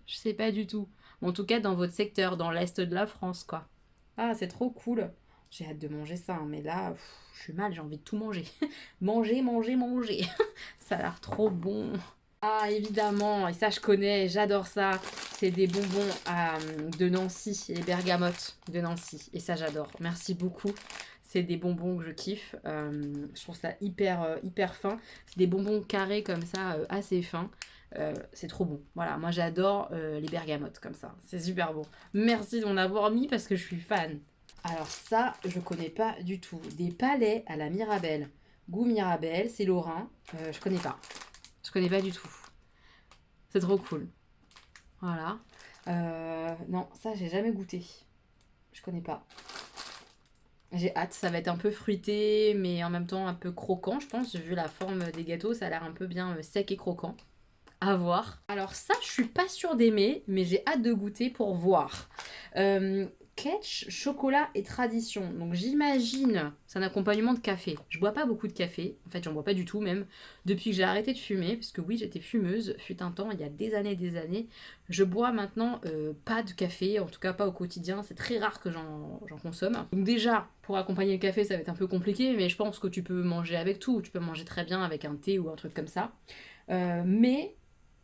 Je sais pas du tout. En tout cas, dans votre secteur, dans l'est de la France, quoi. Ah, c'est trop cool. J'ai hâte de manger ça, mais là, je suis mal, j'ai envie de tout manger. Manger, manger, manger. Ça a l'air trop bon. Ah, évidemment, et ça je connais, j'adore ça. C'est des bonbons de Nancy, les bergamotes de Nancy. Et ça j'adore. Merci beaucoup. C'est des bonbons que je kiffe. Je trouve ça hyper fin. C'est des bonbons carrés comme ça, assez fins. C'est trop bon. Voilà, moi j'adore les bergamotes comme ça. C'est super bon. Merci d'en avoir mis parce que je suis fan. Alors ça, je connais pas du tout. Des palais à la Mirabelle. Goût Mirabelle, c'est Lorrain. Je connais pas. Je connais pas du tout. C'est trop cool. Voilà. Non, ça, j'ai jamais goûté. Je connais pas. J'ai hâte. Ça va être un peu fruité, mais en même temps un peu croquant, je pense. Vu la forme des gâteaux, ça a l'air un peu bien sec et croquant. À voir. Alors ça, je suis pas sûre d'aimer, mais j'ai hâte de goûter pour voir. Ketch, chocolat et tradition. Donc j'imagine, c'est un accompagnement de café. Je bois pas beaucoup de café, en fait j'en bois pas du tout même, depuis que j'ai arrêté de fumer, parce que oui j'étais fumeuse, fut un temps, il y a des années. Je bois maintenant pas de café, en tout cas pas au quotidien, c'est très rare que j'en consomme. Donc déjà, pour accompagner le café ça va être un peu compliqué, mais je pense que tu peux manger avec tout, tu peux manger très bien avec un thé ou un truc comme ça. Mais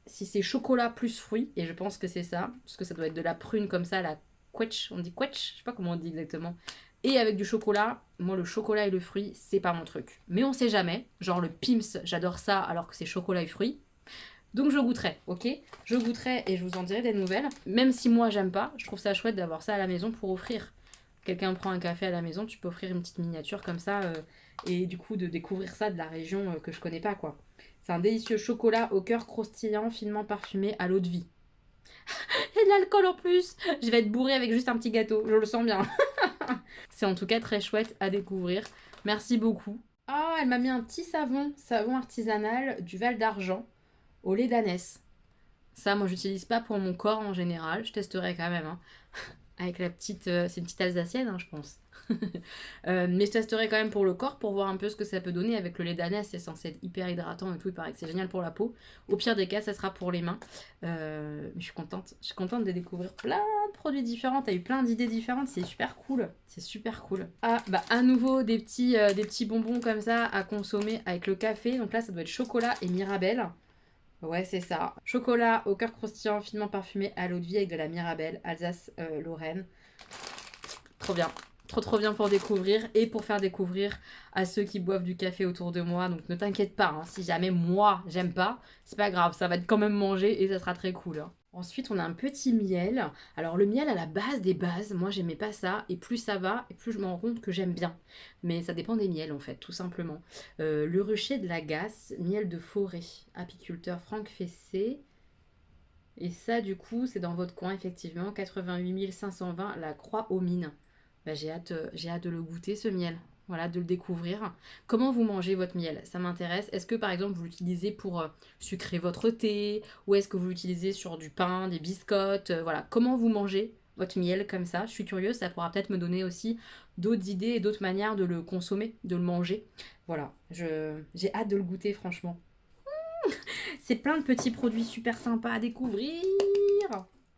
si c'est chocolat plus fruits, et je pense que c'est ça, parce que ça doit être de la prune comme ça, la quetch, on dit quetch, je sais pas comment on dit exactement. Et avec du chocolat, moi le chocolat et le fruit, c'est pas mon truc. Mais on sait jamais, genre le Pim's, j'adore ça alors que c'est chocolat et fruits. Donc je goûterai, ok? Je goûterai et je vous en dirai des nouvelles. Même si moi j'aime pas, je trouve ça chouette d'avoir ça à la maison pour offrir. Quelqu'un prend un café à la maison, tu peux offrir une petite miniature comme ça et du coup de découvrir ça de la région que je connais pas quoi. C'est un délicieux chocolat au cœur croustillant, finement parfumé à l'eau de vie. Et de l'alcool en plus. Je vais être bourrée avec juste un petit gâteau, je le sens bien. C'est en tout cas très chouette à découvrir. Merci beaucoup. Ah, elle m'a mis un petit savon artisanal du Val d'Argent au lait d'ânesse. Ça, moi, j'utilise pas pour mon corps en général. Je testerai quand même, hein. Avec la petite... c'est une petite alsacienne, hein, je pense. Mais je testerai quand même pour le corps pour voir un peu ce que ça peut donner. Avec le lait d'ânesse, c'est censé être hyper hydratant et tout. Il paraît que c'est génial pour la peau. Au pire des cas, ça sera pour les mains. Mais je suis contente. Je suis contente de découvrir plein de produits différents. T'as eu plein d'idées différentes. C'est super cool. C'est super cool. Ah, bah à nouveau, des petits bonbons comme ça à consommer avec le café. Donc là, ça doit être chocolat et mirabelle. Ouais, c'est ça. Chocolat au cœur croustillant, finement parfumé à l'eau de vie avec de la Mirabelle, Alsace-Lorraine. Trop bien. Trop bien pour découvrir et pour faire découvrir à ceux qui boivent du café autour de moi. Donc ne t'inquiète pas, hein, si jamais moi j'aime pas, c'est pas grave, ça va être quand même mangé et ça sera très cool, hein. Ensuite, on a un petit miel. Alors, le miel à la base des bases, moi j'aimais pas ça. Et plus ça va, et plus je me rends compte que j'aime bien. Mais ça dépend des miels en fait, tout simplement. Le rucher de la Gasse, miel de forêt, apiculteur Franck Fessé. Et ça, du coup, c'est dans votre coin, effectivement, 88 520, la Croix aux Mines. Bah, j'ai hâte de le goûter, ce miel. Voilà, de le découvrir. Comment vous mangez votre miel? Ça m'intéresse. Est-ce que, par exemple, vous l'utilisez pour sucrer votre thé? Ou est-ce que vous l'utilisez sur du pain, des biscottes? Voilà, comment vous mangez votre miel comme ça? Je suis curieuse, ça pourra peut-être me donner aussi d'autres idées et d'autres manières de le consommer, de le manger. Voilà, j'ai hâte de le goûter, franchement. C'est plein de petits produits super sympas à découvrir.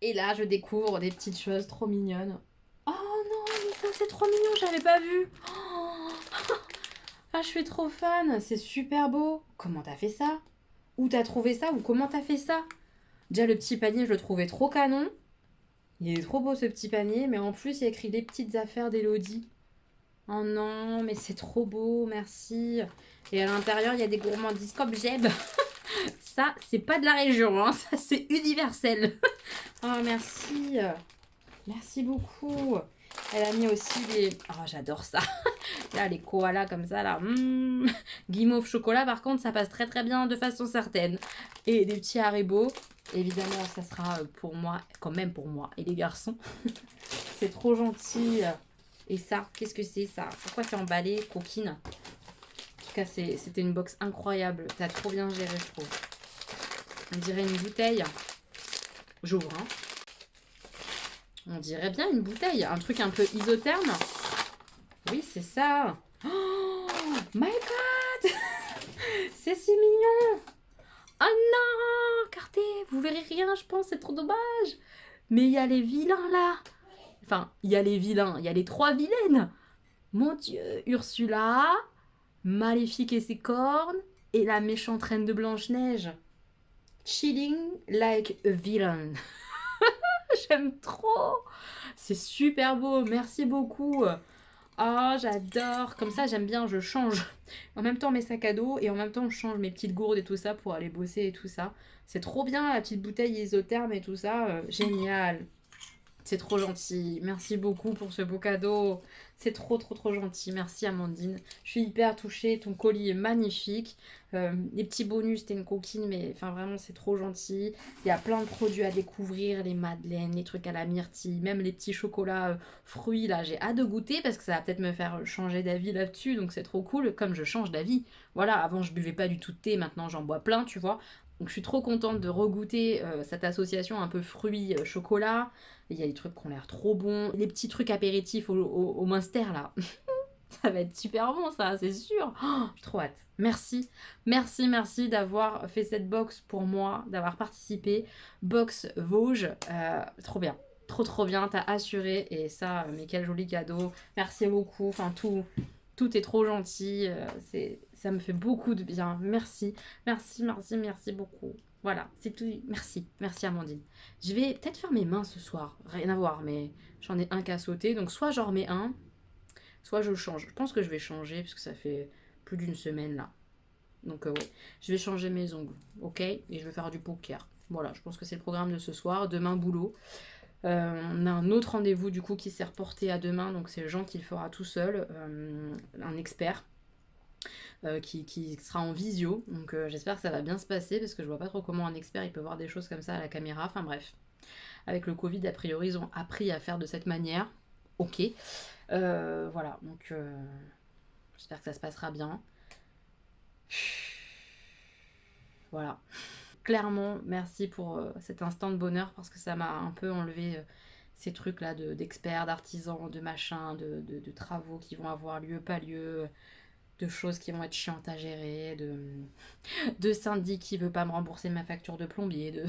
Et là, je découvre des petites choses trop mignonnes. Oh non, mais ça c'est trop mignon, j'avais pas vu. Oh, ah, je suis trop fan, c'est super beau. Comment t'as fait ça? Où t'as trouvé ça ou comment t'as fait ça? Déjà, le petit panier, je le trouvais trop canon. Il est trop beau ce petit panier, mais en plus, il y a écrit des petites affaires d'Elodie. Oh non, mais c'est trop beau, merci. Et à l'intérieur, il y a des gourmandises comme j'aime. Ça, c'est pas de la région, hein. Ça, c'est universel. Oh, merci. Merci beaucoup. Elle a mis aussi des... Oh, j'adore ça. Là, les koalas comme ça, là. Guimauve chocolat, par contre, ça passe très bien de façon certaine. Et des petits haribots. Évidemment, ça sera pour moi, quand même pour moi et les garçons. C'est trop gentil. Et ça, qu'est-ce que c'est ça? Pourquoi c'est emballé, coquine? En tout cas, c'était une box incroyable. T'as trop bien géré, je trouve. On dirait une bouteille. J'ouvre, hein. On dirait bien une bouteille. Un truc un peu isotherme. Oui, c'est ça. Oh my god. C'est si mignon. Oh non, Carté, vous verrez rien, je pense. C'est trop dommage. Mais il y a les vilains, là. Enfin, il y a les vilains. Il y a les trois vilaines. Mon Dieu. Ursula, Maléfique et ses cornes, et la méchante reine de Blanche-Neige. Chilling like a villain. J'aime trop. C'est super beau. Merci beaucoup. Oh, j'adore. Comme ça, j'aime bien. Je change en même temps mes sacs à dos et en même temps, je change mes petites gourdes et tout ça pour aller bosser et tout ça. C'est trop bien, la petite bouteille isotherme et tout ça. Génial. C'est trop gentil. Merci beaucoup pour ce beau cadeau. C'est trop gentil. Merci Amandine. Je suis hyper touchée. Ton colis est magnifique. Les petits bonus, t'es une coquine, mais enfin vraiment c'est trop gentil. Il y a plein de produits à découvrir, les madeleines, les trucs à la myrtille, même les petits chocolats fruits là. J'ai hâte de goûter parce que ça va peut-être me faire changer d'avis là-dessus. Donc c'est trop cool. Comme je change d'avis. Voilà, avant je buvais pas du tout de thé, maintenant j'en bois plein, tu vois. Donc je suis trop contente de regoûter cette association un peu fruits-chocolat. Il y a des trucs qui ont l'air trop bons. Les petits trucs apéritifs au Munster là. Ça va être super bon ça, c'est sûr. Oh, j'ai trop hâte. Merci. Merci d'avoir fait cette box pour moi, d'avoir participé. Box Vosges, trop bien. Trop bien, t'as assuré. Et ça, mais quel joli cadeau. Merci beaucoup. Enfin, tout est trop gentil. Ça me fait beaucoup de bien. Merci beaucoup. Voilà, c'est tout. Merci Amandine. Je vais peut-être faire mes mains ce soir. Rien à voir, mais j'en ai un qu'à sauter. Donc soit j'en remets un, soit je change. Je pense que je vais changer parce que ça fait plus d'une semaine là. Donc ouais, je vais changer mes ongles, ok? Et je vais faire du poker. Voilà, je pense que c'est le programme de ce soir. Demain, boulot. On a un autre rendez-vous du coup qui s'est reporté à demain. Donc c'est Jean qui le fera tout seul. Un expert. Qui sera en visio. Donc j'espère que ça va bien se passer parce que je vois pas trop comment un expert il peut voir des choses comme ça à la caméra. Enfin bref, Avec le Covid, a priori, ils ont appris à faire de cette manière. Ok. Voilà, donc j'espère que ça se passera bien. Voilà. Clairement, merci pour cet instant de bonheur parce que ça m'a un peu enlevé ces trucs-là d'experts, d'artisans, de machins, de travaux qui vont avoir lieu, pas lieu, de choses qui vont être chiantes à gérer, de syndic qui veut pas me rembourser ma facture de plombier.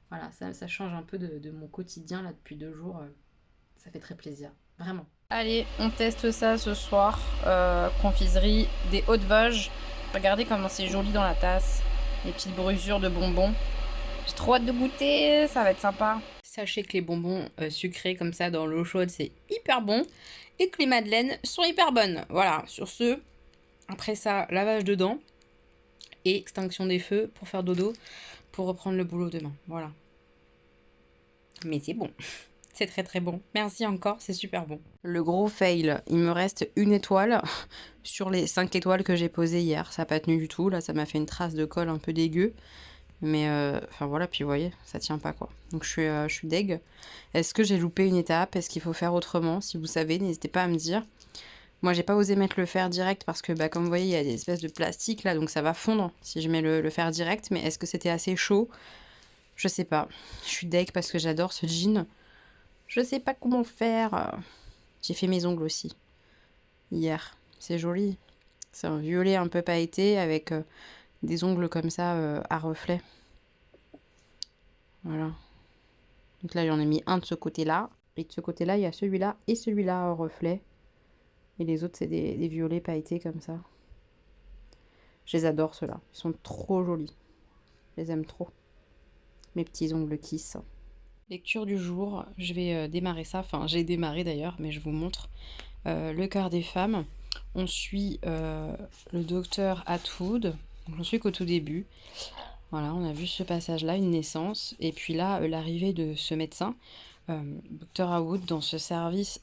Voilà, ça change un peu de mon quotidien là depuis 2 jours. Ça fait très plaisir, vraiment. Allez, on teste ça ce soir. Confiserie des Hauts-de-Vosges. Regardez comment c'est joli dans la tasse. Les petites brusures de bonbons. J'ai trop hâte de goûter, ça va être sympa. Sachez que les bonbons sucrés comme ça dans l'eau chaude, c'est hyper bon. Et que les madeleines sont hyper bonnes. Voilà, sur ce, après ça, lavage de dents. Et extinction des feux pour faire dodo. Pour reprendre le boulot demain. Voilà. Mais c'est bon. C'est très très bon. Merci encore, c'est super bon. Le gros fail, il me reste 1 étoile sur les 5 étoiles que j'ai posées hier. Ça n'a pas tenu du tout. Là, ça m'a fait une trace de colle un peu dégueu. Mais enfin voilà, puis vous voyez, ça tient pas quoi. Donc je suis deg. Est-ce que j'ai loupé une étape? Est-ce qu'il faut faire autrement? Si vous savez, n'hésitez pas à me dire. Moi, j'ai pas osé mettre le fer direct parce que, bah, comme vous voyez, il y a des espèces de plastique là, donc ça va fondre si je mets le fer direct. Mais est-ce que c'était assez chaud? Je sais pas. Je suis deg parce que j'adore ce jean. Je sais pas comment faire. J'ai fait mes ongles aussi hier. C'est joli. C'est un violet un peu pailleté avec des ongles comme ça à reflets. Voilà. Donc là, j'en ai mis un de ce côté-là. Et de ce côté-là, il y a celui-là et celui-là en reflet. Et les autres, c'est des violets pailletés comme ça. Je les adore, ceux-là. Ils sont trop jolis. Je les aime trop. Mes petits ongles Kiss. Lecture du jour. Je vais démarrer ça. Enfin, j'ai démarré d'ailleurs, mais je vous montre. Le cœur des femmes. On suit le docteur Atwood. J'en suis qu'au tout début. Voilà, on a vu ce passage-là, une naissance. Et puis là, l'arrivée de ce médecin, docteur Atwood, dans ce service,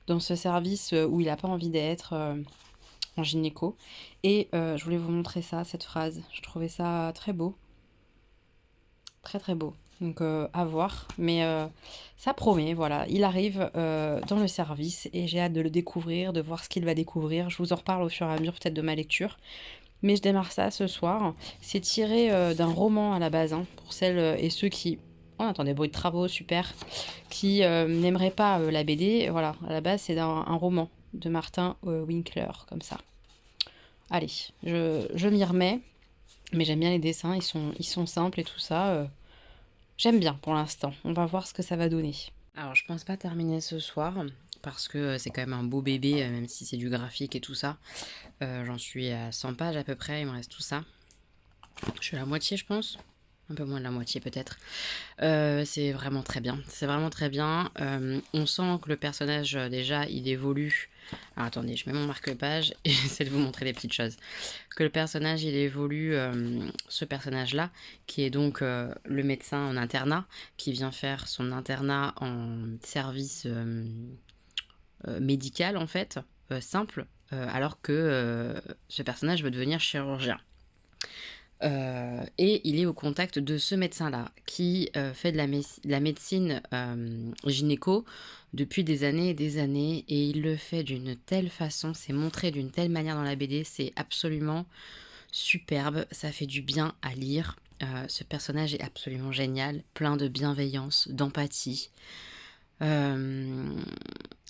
dans ce service où il n'a pas envie d'être en gynéco. Et je voulais vous montrer ça, cette phrase. Je trouvais ça très beau. Très très beau. Donc à voir. Mais ça promet, voilà. Il arrive dans le service et j'ai hâte de le découvrir, de voir ce qu'il va découvrir. Je vous en reparle au fur et à mesure peut-être de ma lecture. Mais je démarre ça ce soir. C'est tiré d'un roman à la base, hein, pour celles et ceux qui... On entend des bruits de travaux, super. Qui n'aimeraient pas la BD. Voilà, à la base c'est un roman de Martin Winkler, comme ça. Allez, je m'y remets. Mais j'aime bien les dessins, ils sont simples et tout ça. J'aime bien pour l'instant. On va voir ce que ça va donner. Alors, je pense pas terminer ce soir parce que c'est quand même un beau bébé, même si c'est du graphique et tout ça. J'en suis à 100 pages à peu près, il me reste tout ça. Je suis à la moitié, je pense. Un peu moins de la moitié peut-être. C'est vraiment très bien. C'est vraiment très bien. On sent que le personnage, déjà, il évolue. Alors, attendez, je mets mon marque-page et j'essaie de vous montrer les petites choses. Que le personnage, il évolue, ce personnage-là, qui est donc le médecin en internat, qui vient faire son internat en service médical, en fait, simple, alors que ce personnage veut devenir chirurgien. Et il est au contact de ce médecin-là qui fait de la médecine gynéco depuis des années et des années et il le fait d'une telle façon, c'est montré d'une telle manière dans la BD, c'est absolument superbe, ça fait du bien à lire. Ce personnage est absolument génial, plein de bienveillance, d'empathie.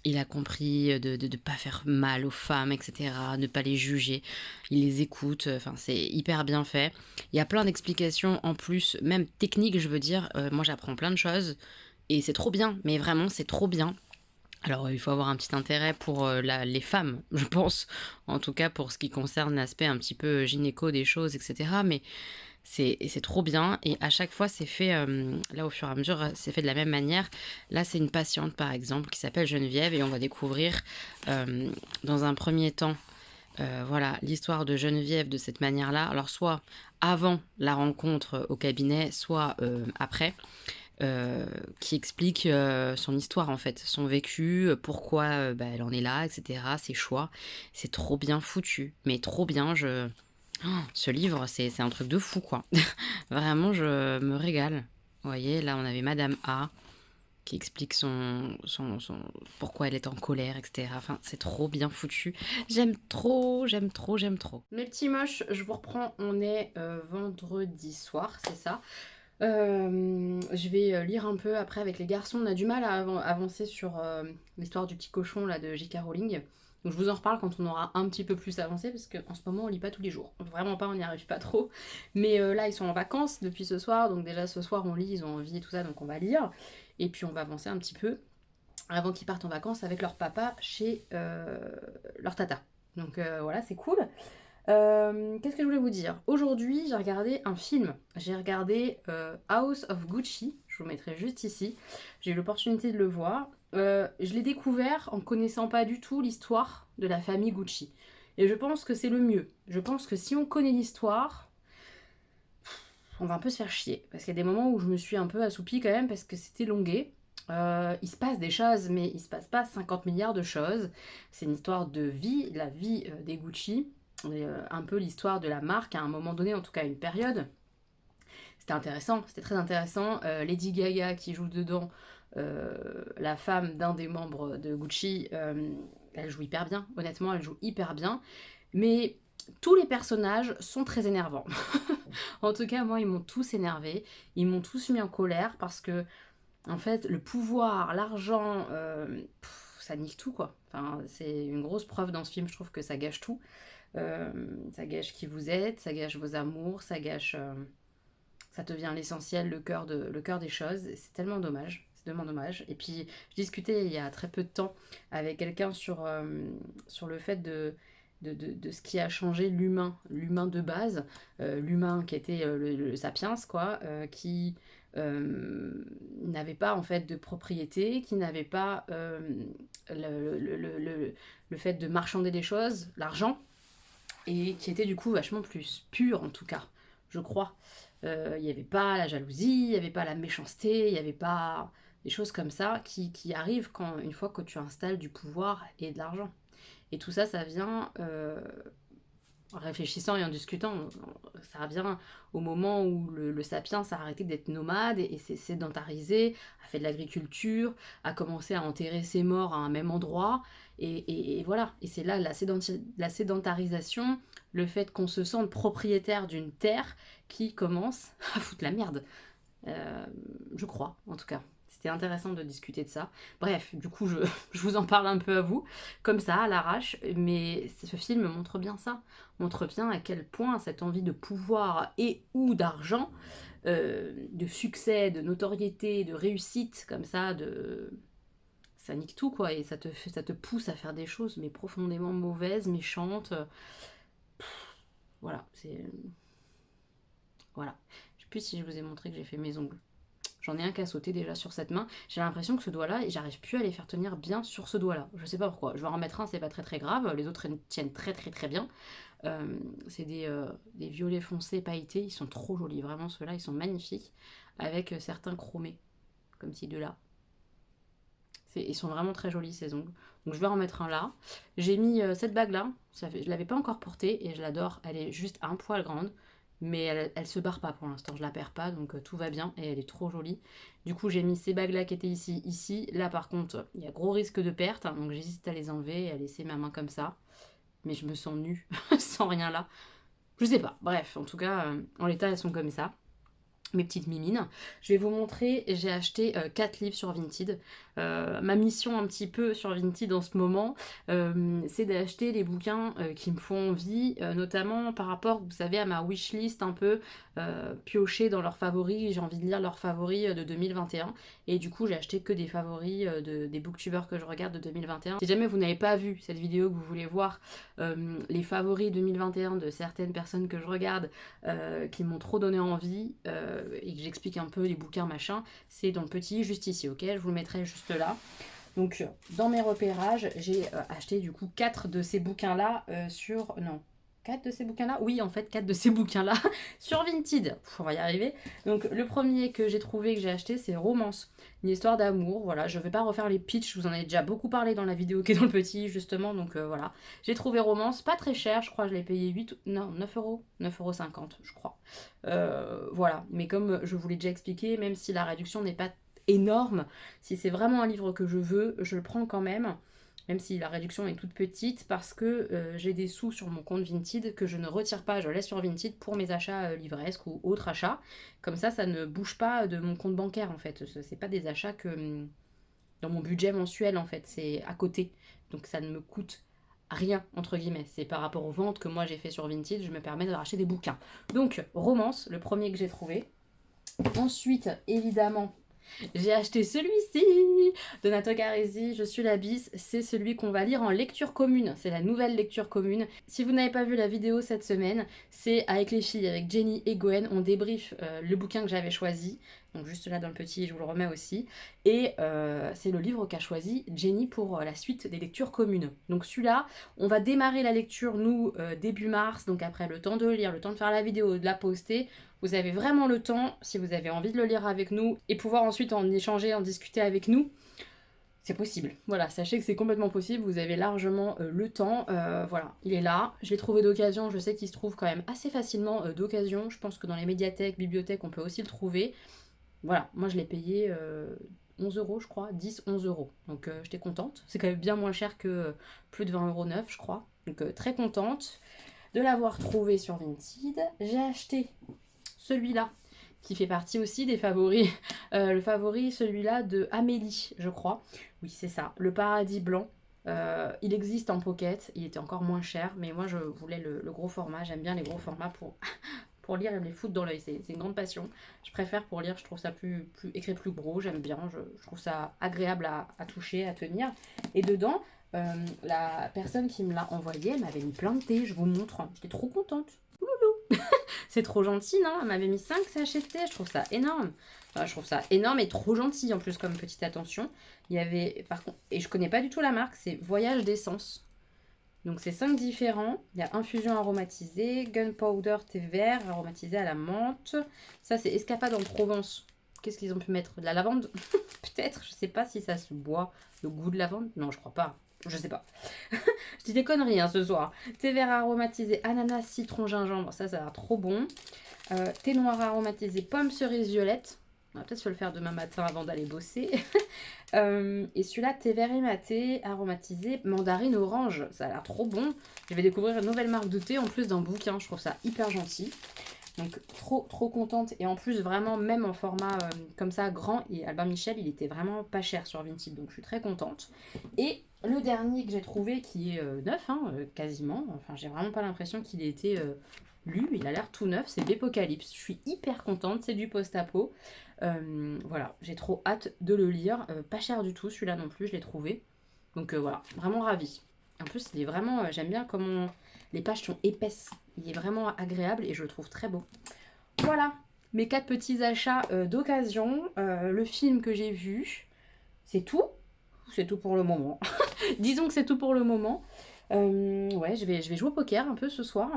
Il a compris de ne pas faire mal aux femmes, etc., ne pas les juger. Il les écoute, enfin c'est hyper bien fait. Il y a plein d'explications en plus, même techniques, je veux dire. Moi j'apprends plein de choses et c'est trop bien, mais vraiment c'est trop bien. Alors il faut avoir un petit intérêt pour les femmes, je pense, en tout cas pour ce qui concerne l'aspect un petit peu gynéco des choses, etc. Mais c'est trop bien et à chaque fois c'est fait, là au fur et à mesure, c'est fait de la même manière. Là c'est une patiente par exemple qui s'appelle Geneviève et on va découvrir dans un premier temps voilà l'histoire de Geneviève de cette manière-là. Alors soit avant la rencontre au cabinet, soit après, qui explique son histoire en fait, son vécu, pourquoi bah, elle en est là, etc., ses choix. C'est trop bien foutu, mais trop bien, ce livre, c'est un truc de fou, quoi. Vraiment, je me régale. Vous voyez, là, on avait Madame A qui explique pourquoi elle est en colère, etc. Enfin, c'est trop bien foutu. J'aime trop, j'aime trop, j'aime trop. Mes petits moches, je vous reprends. On est vendredi soir, c'est ça. Je vais lire un peu après avec les garçons. On a du mal à avancer sur l'histoire du petit cochon là de J.K. Rowling. Donc je vous en reparle quand on aura un petit peu plus avancé parce qu'en ce moment on lit pas tous les jours. Vraiment pas, on n'y arrive pas trop. Mais là ils sont en vacances depuis ce soir, donc déjà ce soir on lit, ils ont envie et tout ça, donc on va lire. Et puis on va avancer un petit peu avant qu'ils partent en vacances avec leur papa chez leur tata. Donc voilà, c'est cool. Qu'est-ce que je voulais vous dire? Aujourd'hui, j'ai regardé un film. J'ai regardé House of Gucci. Je vous le mettrai juste ici. J'ai eu l'opportunité de le voir. Je l'ai découvert en connaissant pas du tout l'histoire de la famille Gucci. Et je pense que c'est le mieux. Je pense que si on connaît l'histoire, on va un peu se faire chier. Parce qu'il y a des moments où je me suis un peu assoupie quand même parce que c'était longué. Il se passe des choses, mais il se passe pas 50 milliards de choses. C'est une histoire de vie, la vie des Gucci. Un peu l'histoire de la marque à un moment donné, en tout cas à une période. C'était intéressant, c'était très intéressant. Lady Gaga qui joue dedans, la femme d'un des membres de Gucci, elle joue hyper bien, honnêtement elle joue hyper bien. Mais tous les personnages sont très énervants. En tout cas moi ils m'ont tous énervé, ils m'ont tous mis en colère parce que en fait le pouvoir, l'argent, ça nique tout quoi. Enfin, c'est une grosse preuve dans ce film, je trouve que ça gâche tout. Ça gâche qui vous êtes, ça gâche vos amours, ça gâche... ça devient l'essentiel, le cœur des choses. C'est tellement dommage. C'est tellement dommage. Et puis, je discutais il y a très peu de temps avec quelqu'un sur le fait de ce qui a changé l'humain de base, l'humain qui était le sapiens, quoi, qui n'avait pas en fait de propriété, qui n'avait pas le fait de marchander des choses, l'argent, et qui était du coup vachement plus pur en tout cas, je crois. Il n'y avait pas la jalousie, il n'y avait pas la méchanceté, il n'y avait pas des choses comme ça qui arrivent une fois que tu installes du pouvoir et de l'argent. Et tout ça, ça vient en réfléchissant et en discutant, ça revient au moment où le sapiens a arrêté d'être nomade et s'est sédentarisé, a fait de l'agriculture, a commencé à enterrer ses morts à un même endroit. Et voilà, et c'est là la sédentarisation, le fait qu'on se sente propriétaire d'une terre qui commence à foutre la merde. Je crois, en tout cas. C'était intéressant de discuter de ça. Bref, du coup, je vous en parle un peu à vous, comme ça, à l'arrache. Mais ce film montre bien ça. Montre bien à quel point cette envie de pouvoir et ou d'argent, de succès, de notoriété, de réussite, comme ça, ça nique tout, quoi. Et ça te pousse à faire des choses, mais profondément mauvaises, méchantes. Voilà, c'est... Voilà. Je sais plus si je vous ai montré que j'ai fait mes ongles. J'en ai un qui a sauté déjà sur cette main. J'ai l'impression que ce doigt-là, j'arrive plus à les faire tenir bien sur ce doigt-là. Je sais pas pourquoi. Je vais en remettre un, c'est pas très très grave. Les autres tiennent très très très bien. C'est des violets foncés pailletés. Ils sont trop jolis. Vraiment, ceux-là, ils sont magnifiques. Avec certains chromés. Comme ces deux-là. Ils sont vraiment très jolis ces ongles. Donc je vais en mettre un là. J'ai mis cette bague-là. Je l'avais pas encore portée et je l'adore. Elle est juste un poil grande. Mais elle se barre pas pour l'instant, je la perds pas, donc tout va bien et elle est trop jolie. Du coup, j'ai mis ces bagues-là qui étaient ici. Là, par contre, il y a gros risque de perte, hein, donc j'hésite à les enlever et à laisser ma main comme ça. Mais je me sens nue, sans rien là. Je sais pas, bref, en tout cas, en l'état, elles sont comme ça. Mes petites mimines. Je vais vous montrer, j'ai acheté 4 livres sur Vinted. Ma mission un petit peu sur Vinted en ce moment, c'est d'acheter les bouquins qui me font envie, notamment par rapport, vous savez, à ma wishlist un peu piocher dans leurs favoris. J'ai envie de lire leurs favoris de 2021. Et du coup, j'ai acheté que des favoris des booktubers que je regarde de 2021. Si jamais vous n'avez pas vu cette vidéo, que vous voulez voir les favoris 2021 de certaines personnes que je regarde, qui m'ont trop donné envie, et que j'explique un peu les bouquins machin, c'est dans le petit juste ici, ok? Je vous le mettrai juste là. Donc dans mes repérages, j'ai acheté du coup 4 de ces bouquins là sur... Non, 4 de ces bouquins-là. Oui, en fait, 4 de ces bouquins-là sur Vinted. On va y arriver. Donc, le premier que j'ai trouvé, que j'ai acheté, c'est Romance. Une histoire d'amour. Voilà, je vais pas refaire les pitchs. Je vous en ai déjà beaucoup parlé dans la vidéo qui est dans le petit, justement. Donc, voilà. J'ai trouvé Romance, pas très cher. Je crois que je l'ai payé 8... Non, 9 euros. 9,50 €, je crois. Voilà. Mais comme je vous l'ai déjà expliqué, même si la réduction n'est pas énorme, si c'est vraiment un livre que je veux, je le prends quand même si la réduction est toute petite, parce que j'ai des sous sur mon compte Vinted que je ne retire pas, je laisse sur Vinted pour mes achats livresques ou autres achats. Comme ça ne bouge pas de mon compte bancaire en fait. C'est pas des achats que dans mon budget mensuel en fait, c'est à côté. Donc ça ne me coûte rien entre guillemets. C'est par rapport aux ventes que moi j'ai fait sur Vinted, je me permets de racheter des bouquins. Donc Romance, le premier que j'ai trouvé. Ensuite, évidemment, j'ai acheté celui-ci de Nato Caresi, Je suis la bis. C'est celui qu'on va lire en lecture commune. C'est la nouvelle lecture commune. Si vous n'avez pas vu la vidéo cette semaine, c'est avec les filles, avec Jenny et Gwen. On débriefe le bouquin que j'avais choisi. Donc juste là dans le petit, je vous le remets aussi. Et c'est le livre qu'a choisi Jenny pour la suite des lectures communes. Donc celui-là, on va démarrer la lecture, nous, début mars. Donc après, le temps de lire, le temps de faire la vidéo, de la poster. Vous avez vraiment le temps, si vous avez envie de le lire avec nous, et pouvoir ensuite en échanger, en discuter avec nous, c'est possible. Voilà, sachez que c'est complètement possible, vous avez largement le temps. Voilà, il est là. Je l'ai trouvé d'occasion, je sais qu'il se trouve quand même assez facilement d'occasion. Je pense que dans les médiathèques, bibliothèques, on peut aussi le trouver. Voilà, moi je l'ai payé 11 euros, je crois, 10, 11 euros. Donc j'étais contente. C'est quand même bien moins cher que plus de 20 euros neuf, je crois. Donc très contente de l'avoir trouvé sur Vinted. J'ai acheté celui-là, qui fait partie aussi des favoris. Le favori, celui-là de Amélie, je crois. Oui, c'est ça, Le Paradis Blanc. Il existe en pocket, il était encore moins cher, mais moi je voulais le gros format. J'aime bien les gros formats pour lire et me les foutre dans l'œil. C'est une grande passion. Je préfère pour lire, je trouve ça écrit plus gros, j'aime bien. Je trouve ça agréable à toucher, à tenir. Et dedans, la personne qui me l'a envoyé, elle m'avait mis plein de thé, je vous montre. J'étais trop contente. C'est trop gentil, non? Elle m'avait mis 5 sachets de thé, je trouve ça énorme. Enfin, je trouve ça énorme et trop gentil en plus comme petite attention. Il y avait, par contre, et je connais pas du tout la marque, c'est Voyage d'essence. Donc c'est 5 différents. Il y a infusion aromatisée, gunpowder thé vert aromatisé à la menthe. Ça c'est Escapade en Provence. Qu'est-ce qu'ils ont pu mettre? De la lavande? Peut-être, je sais pas si ça se boit. Le goût de lavande? Non, je crois pas. Je sais pas. Je dis des conneries ce soir. Thé vert aromatisé, ananas, citron, gingembre. Ça a l'air trop bon. Thé noir aromatisé, pomme, cerise, violette. On va peut-être se le faire demain matin avant d'aller bosser. Et celui-là, thé vert ématé, aromatisé, mandarine, orange. Ça a l'air trop bon. Je vais découvrir une nouvelle marque de thé en plus d'un bouquin. Je trouve ça hyper gentil. Donc trop contente. Et en plus vraiment même en format comme ça grand. Et Albin Michel il était vraiment pas cher sur Vinted. Donc je suis très contente. Et le dernier que j'ai trouvé qui est neuf quasiment. Enfin j'ai vraiment pas l'impression qu'il ait été lu. Il a l'air tout neuf. C'est Bépocalypse. Je suis hyper contente. C'est du post-apo. Voilà j'ai trop hâte de le lire. Pas cher du tout celui-là non plus je l'ai trouvé. Donc voilà vraiment ravie. En plus il est vraiment j'aime bien comment les pages sont épaisses. Il est vraiment agréable et je le trouve très beau. Voilà, mes 4 petits achats d'occasion. Le film que j'ai vu, c'est tout. C'est tout pour le moment. Disons que c'est tout pour le moment. Ouais, je vais jouer au poker un peu ce soir.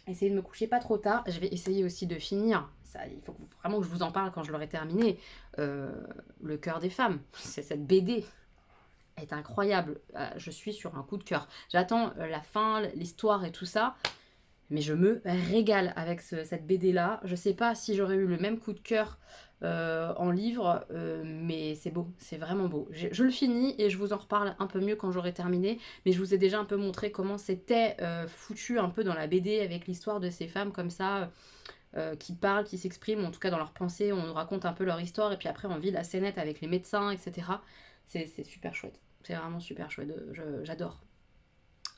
Essayer de me coucher pas trop tard. Je vais essayer aussi de finir. Ça, il faut vraiment que je vous en parle quand je l'aurai terminé. Le cœur des femmes. C'est cette BD est incroyable. Je suis sur un coup de cœur. J'attends la fin, l'histoire et tout ça. Mais je me régale avec cette BD-là. Je sais pas si j'aurais eu le même coup de cœur en livre, mais c'est beau, c'est vraiment beau. Je le finis et je vous en reparle un peu mieux quand j'aurai terminé. Mais je vous ai déjà un peu montré comment c'était foutu un peu dans la BD avec l'histoire de ces femmes comme ça, qui parlent, qui s'expriment, en tout cas dans leurs pensées. On nous raconte un peu leur histoire et puis après on vit la scénette avec les médecins, etc. C'est super chouette. C'est vraiment super chouette. J'adore.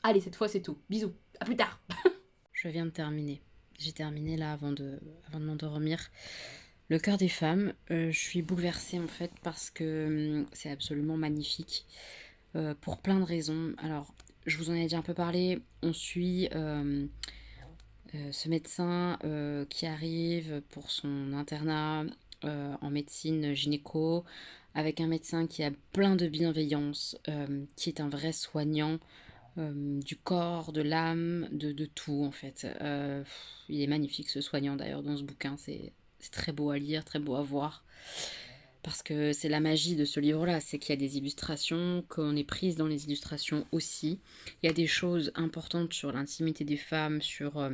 Allez, cette fois c'est tout. Bisous. À plus tard. Je viens de terminer. J'ai terminé là avant de m'endormir. Le cœur des femmes. Je suis bouleversée en fait parce que c'est absolument magnifique. Pour plein de raisons. Alors, je vous en ai déjà un peu parlé. On suit ce médecin qui arrive pour son internat en médecine gynéco, avec un médecin qui a plein de bienveillance, qui est un vrai soignant, du corps, de l'âme, de tout en fait. Il est magnifique ce soignant d'ailleurs dans ce bouquin, c'est très beau à lire, très beau à voir. Parce que c'est la magie de ce livre-là, c'est qu'il y a des illustrations, qu'on est prise dans les illustrations aussi. Il y a des choses importantes sur l'intimité des femmes, sur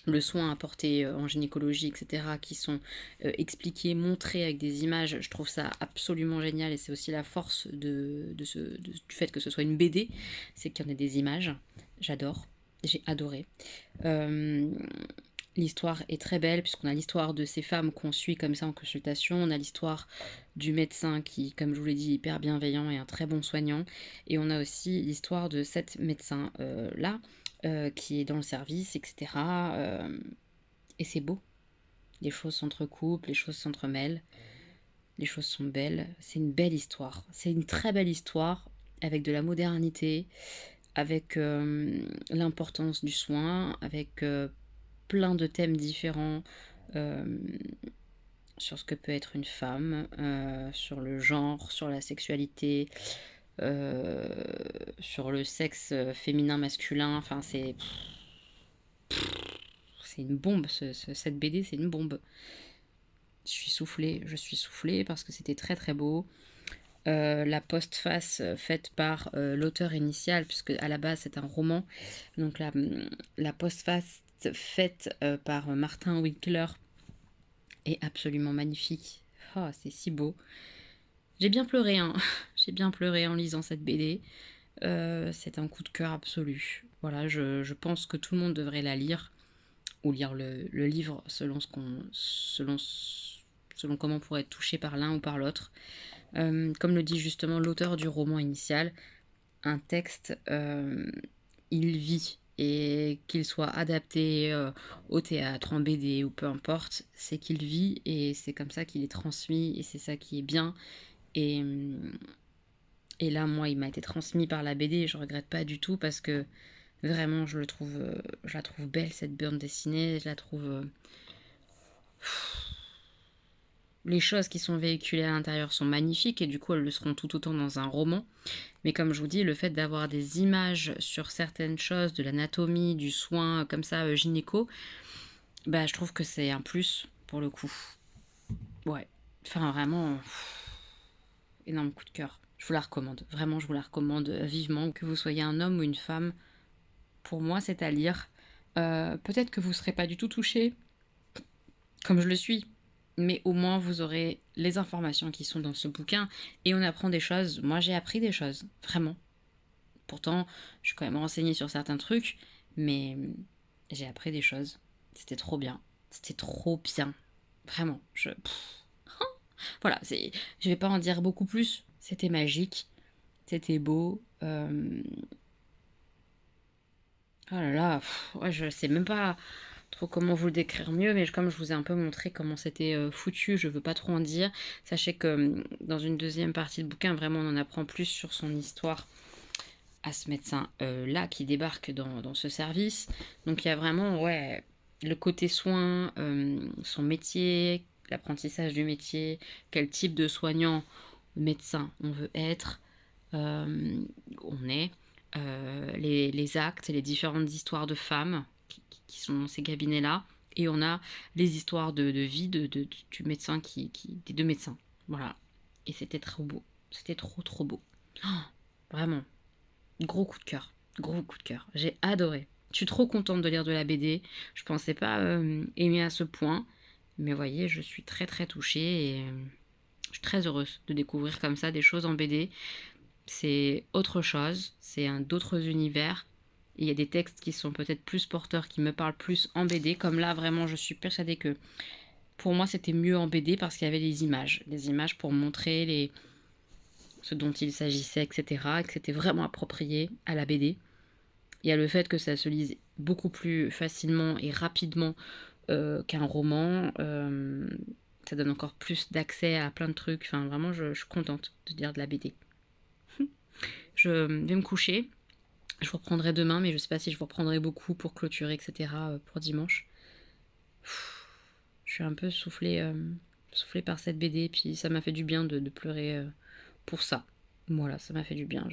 le soin apporté en gynécologie, etc., qui sont expliqués, montrés avec des images. Je trouve ça absolument génial et c'est aussi la force du fait que ce soit une BD, c'est qu'il y en ait des images. J'adore, j'ai adoré. Euh, L'histoire est très belle puisqu'on a l'histoire de ces femmes qu'on suit comme ça en consultation, on a l'histoire du médecin qui, comme je vous l'ai dit, est hyper bienveillant et un très bon soignant, et on a aussi l'histoire de cette médecin là qui est dans le service, etc. Et c'est beau. Les choses s'entrecoupent, les choses s'entremêlent, les choses sont belles. C'est une belle histoire. C'est une très belle histoire avec de la modernité, avec l'importance du soin, avec plein de thèmes différents euh, sur ce que peut être une femme, sur le genre, sur la sexualité, euh, sur le sexe féminin, masculin. Enfin, c'est une bombe. Cette BD, c'est une bombe. Je suis soufflée parce que c'était très très beau. La postface faite par l'auteur initial, puisque à la base c'est un roman. Donc la postface faite par Martin Winkler est absolument magnifique. Oh, c'est si beau. J'ai bien pleuré, hein. J'ai bien pleuré en lisant cette BD. C'est un coup de cœur absolu. Voilà, je pense que tout le monde devrait la lire, ou lire le livre selon comment on pourrait être touché par l'un ou par l'autre. Comme le dit justement l'auteur du roman initial, un texte, il vit. Et qu'il soit adapté au théâtre, en BD ou peu importe, c'est qu'il vit et c'est comme ça qu'il est transmis et c'est ça qui est bien. Et, et là, moi, il m'a été transmis par la BD et je regrette pas du tout parce que vraiment, je la trouve belle cette bande dessinée. Je la trouve. Les choses qui sont véhiculées à l'intérieur sont magnifiques et du coup, elles le seront tout autant dans un roman. Mais comme je vous dis, le fait d'avoir des images sur certaines choses, de l'anatomie, du soin, comme ça, gynéco, bah, je trouve que c'est un plus pour le coup. Ouais. Enfin, vraiment, énorme coup de cœur. Je vous la recommande. Vraiment, je vous la recommande vivement. Que vous soyez un homme ou une femme, pour moi, c'est à lire. Peut-être que vous ne serez pas du tout touché, comme je le suis. Mais au moins, vous aurez les informations qui sont dans ce bouquin. Et on apprend des choses. Moi, j'ai appris des choses. Vraiment. Pourtant, je suis quand même renseignée sur certains trucs. Mais j'ai appris des choses. C'était trop bien. C'était trop bien. Vraiment. Voilà, je vais pas en dire beaucoup plus. C'était magique. C'était beau. Oh là là, ouais, je sais même pas trop comment vous le décrire mieux, mais comme je vous ai un peu montré comment c'était foutu, je veux pas trop en dire. Sachez que dans une deuxième partie de bouquin, vraiment, on en apprend plus sur son histoire à ce médecin là qui débarque dans ce service. Donc il y a vraiment, ouais, le côté soin, son métier, l'apprentissage du métier, quel type de soignant, médecin on veut être, on est, les actes, les différentes histoires de femmes qui sont dans ces cabinets-là. Et on a les histoires de vie du médecin des deux médecins. Voilà. Et c'était trop beau. C'était trop trop beau. Oh, vraiment. Gros coup de cœur. Gros coup de cœur. J'ai adoré. Je suis trop contente de lire de la BD. Je pensais pas aimer à ce point. Mais voyez, je suis très très touchée et je suis très heureuse de découvrir comme ça des choses en BD. C'est autre chose, c'est d'autres univers. Il y a des textes qui sont peut-être plus porteurs, qui me parlent plus en BD. Comme là, vraiment, je suis persuadée que pour moi, c'était mieux en BD parce qu'il y avait les images. Les images pour montrer ce dont il s'agissait, etc. Et que c'était vraiment approprié à la BD. Il y a le fait que ça se lise beaucoup plus facilement et rapidement qu'un roman. Ça donne encore plus d'accès à plein de trucs. Enfin, vraiment, je suis contente de lire de la BD. Je vais me coucher. Je vous reprendrai demain, mais je sais pas si je vous reprendrai beaucoup pour clôturer, etc. Pour dimanche. Je suis un peu soufflée par cette BD, et puis ça m'a fait du bien de pleurer pour ça. Voilà, ça m'a fait du bien.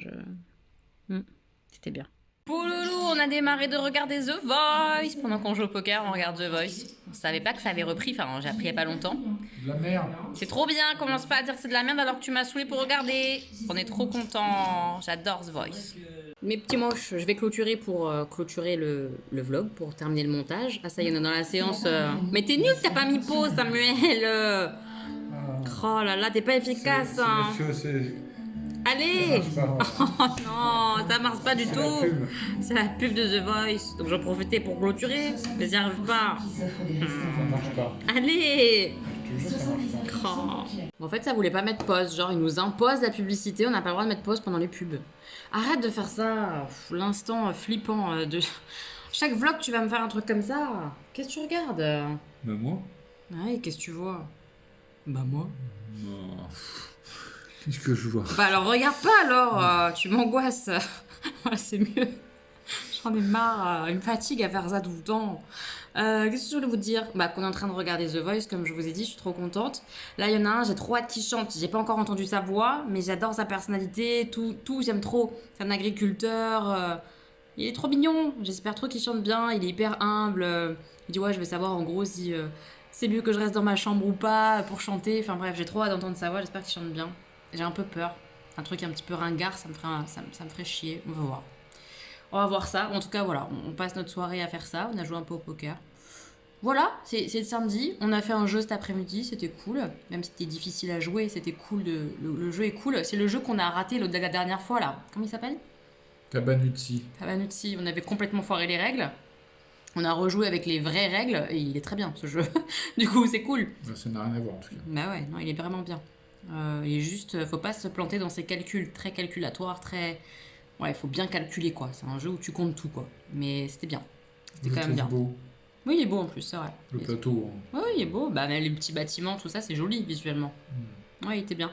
C'était bien. Pouloulou, on a démarré de regarder The Voice. Pendant qu'on joue au poker, on regarde The Voice. On savait pas que ça avait repris, enfin j'ai appris il y a pas longtemps. De la merde. C'est trop bien, commence pas à dire que c'est de la merde alors que tu m'as saoulé pour regarder. On est trop contents, j'adore The Voice. Mes petits moches, je vais clôturer pour clôturer le vlog, pour terminer le montage. Ah ça y est, on est dans la séance... Mais t'es nul, t'as pas mis pause Samuel. Oh là là, t'es pas efficace hein. Allez. Oh non, ça marche pas du tout. C'est la pub de The Voice. Donc j'en profitais pour clôturer, mais j'y arrive pas. Ça marche pas. Allez. Je te jure, ça marche pas. En fait, ça voulait pas mettre pause. Genre, ils nous imposent la publicité, on n'a pas le droit de mettre pause pendant les pubs. Arrête de faire ça. L'instant flippant de... Chaque vlog, tu vas me faire un truc comme ça. Qu'est-ce que tu regardes? Bah moi. Ouais, qu'est-ce que tu vois? Bah moi. Non. Qu'est-ce que je vois? Bah alors regarde pas alors, tu m'angoisses. Ouais, c'est mieux. J'en ai marre, il me fatigue à faire ça tout le temps. Qu'est-ce que je voulais vous dire? Bah qu'on est en train de regarder The Voice, comme je vous ai dit, je suis trop contente. Là il y en a un, j'ai trop hâte qu'il chante. J'ai pas encore entendu sa voix, mais j'adore sa personnalité, tout j'aime trop. C'est un agriculteur, il est trop mignon. J'espère trop qu'il chante bien, il est hyper humble. Il dit ouais je vais savoir en gros si c'est mieux que je reste dans ma chambre ou pas pour chanter. Enfin bref, j'ai trop hâte d'entendre sa voix, j'espère qu'il chante bien. J'ai un peu peur. Un truc un petit peu ringard, ça me ferait chier. On va voir. On va voir ça. En tout cas, voilà, on passe notre soirée à faire ça. On a joué un peu au poker. Voilà, c'est le samedi. On a fait un jeu cet après-midi, c'était cool. Même si c'était difficile à jouer, c'était cool. Le jeu est cool. C'est le jeu qu'on a raté la dernière fois, là. Comment il s'appelle? Tabanuzzi. Tabanuzzi. On avait complètement foiré les règles. On a rejoué avec les vraies règles et il est très bien, ce jeu. Du coup, c'est cool. Ça n'a rien à voir, en tout cas. Bah ouais, non, il est vraiment bien. Il est juste, faut pas se planter dans ses calculs, très calculatoires, très... Ouais, il faut bien calculer, quoi. C'est un jeu où tu comptes tout, quoi. Mais c'était bien. C'était quand même bien. Beau. Oui, il est beau en plus, c'est vrai. Le plateau. Oui, il est beau. Bah, mais les petits bâtiments, tout ça, c'est joli visuellement. Ouais, il était bien.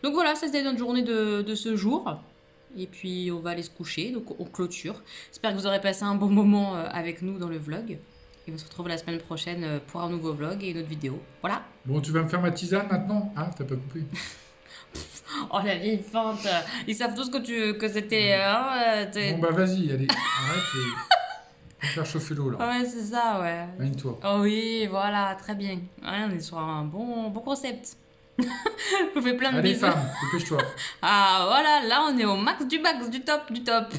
Donc voilà, ça c'était notre journée de ce jour. Et puis on va aller se coucher, donc on clôture. J'espère que vous aurez passé un bon moment avec nous dans le vlog. Et on se retrouve la semaine prochaine pour un nouveau vlog et une autre vidéo. Voilà. Bon, tu vas me faire ma tisane maintenant? Ah, t'as pas compris? Oh la vieille fente. Ils savent tous que c'était... Bon bah vas-y, allez, arrête et... faire chauffer l'eau là. Ouais, c'est ça, ouais. Mène-toi. Oh oui, voilà, très bien. Ouais, on est sur un bon concept. Je vous fais plein de Allez bisous. femme, dépêche-toi. Ah voilà, là on est au max, du top, du top.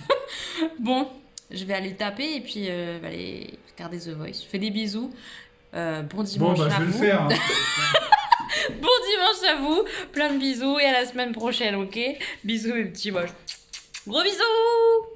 Bon, je vais aller taper et puis je vais aller regarder The Voice. Je fais des bisous. Bon dimanche Bon bah à je vais le vous. faire. Hein. Bon dimanche à vous. Plein de bisous et à la semaine prochaine, ok? Bisous mes petits moches. Gros bisous.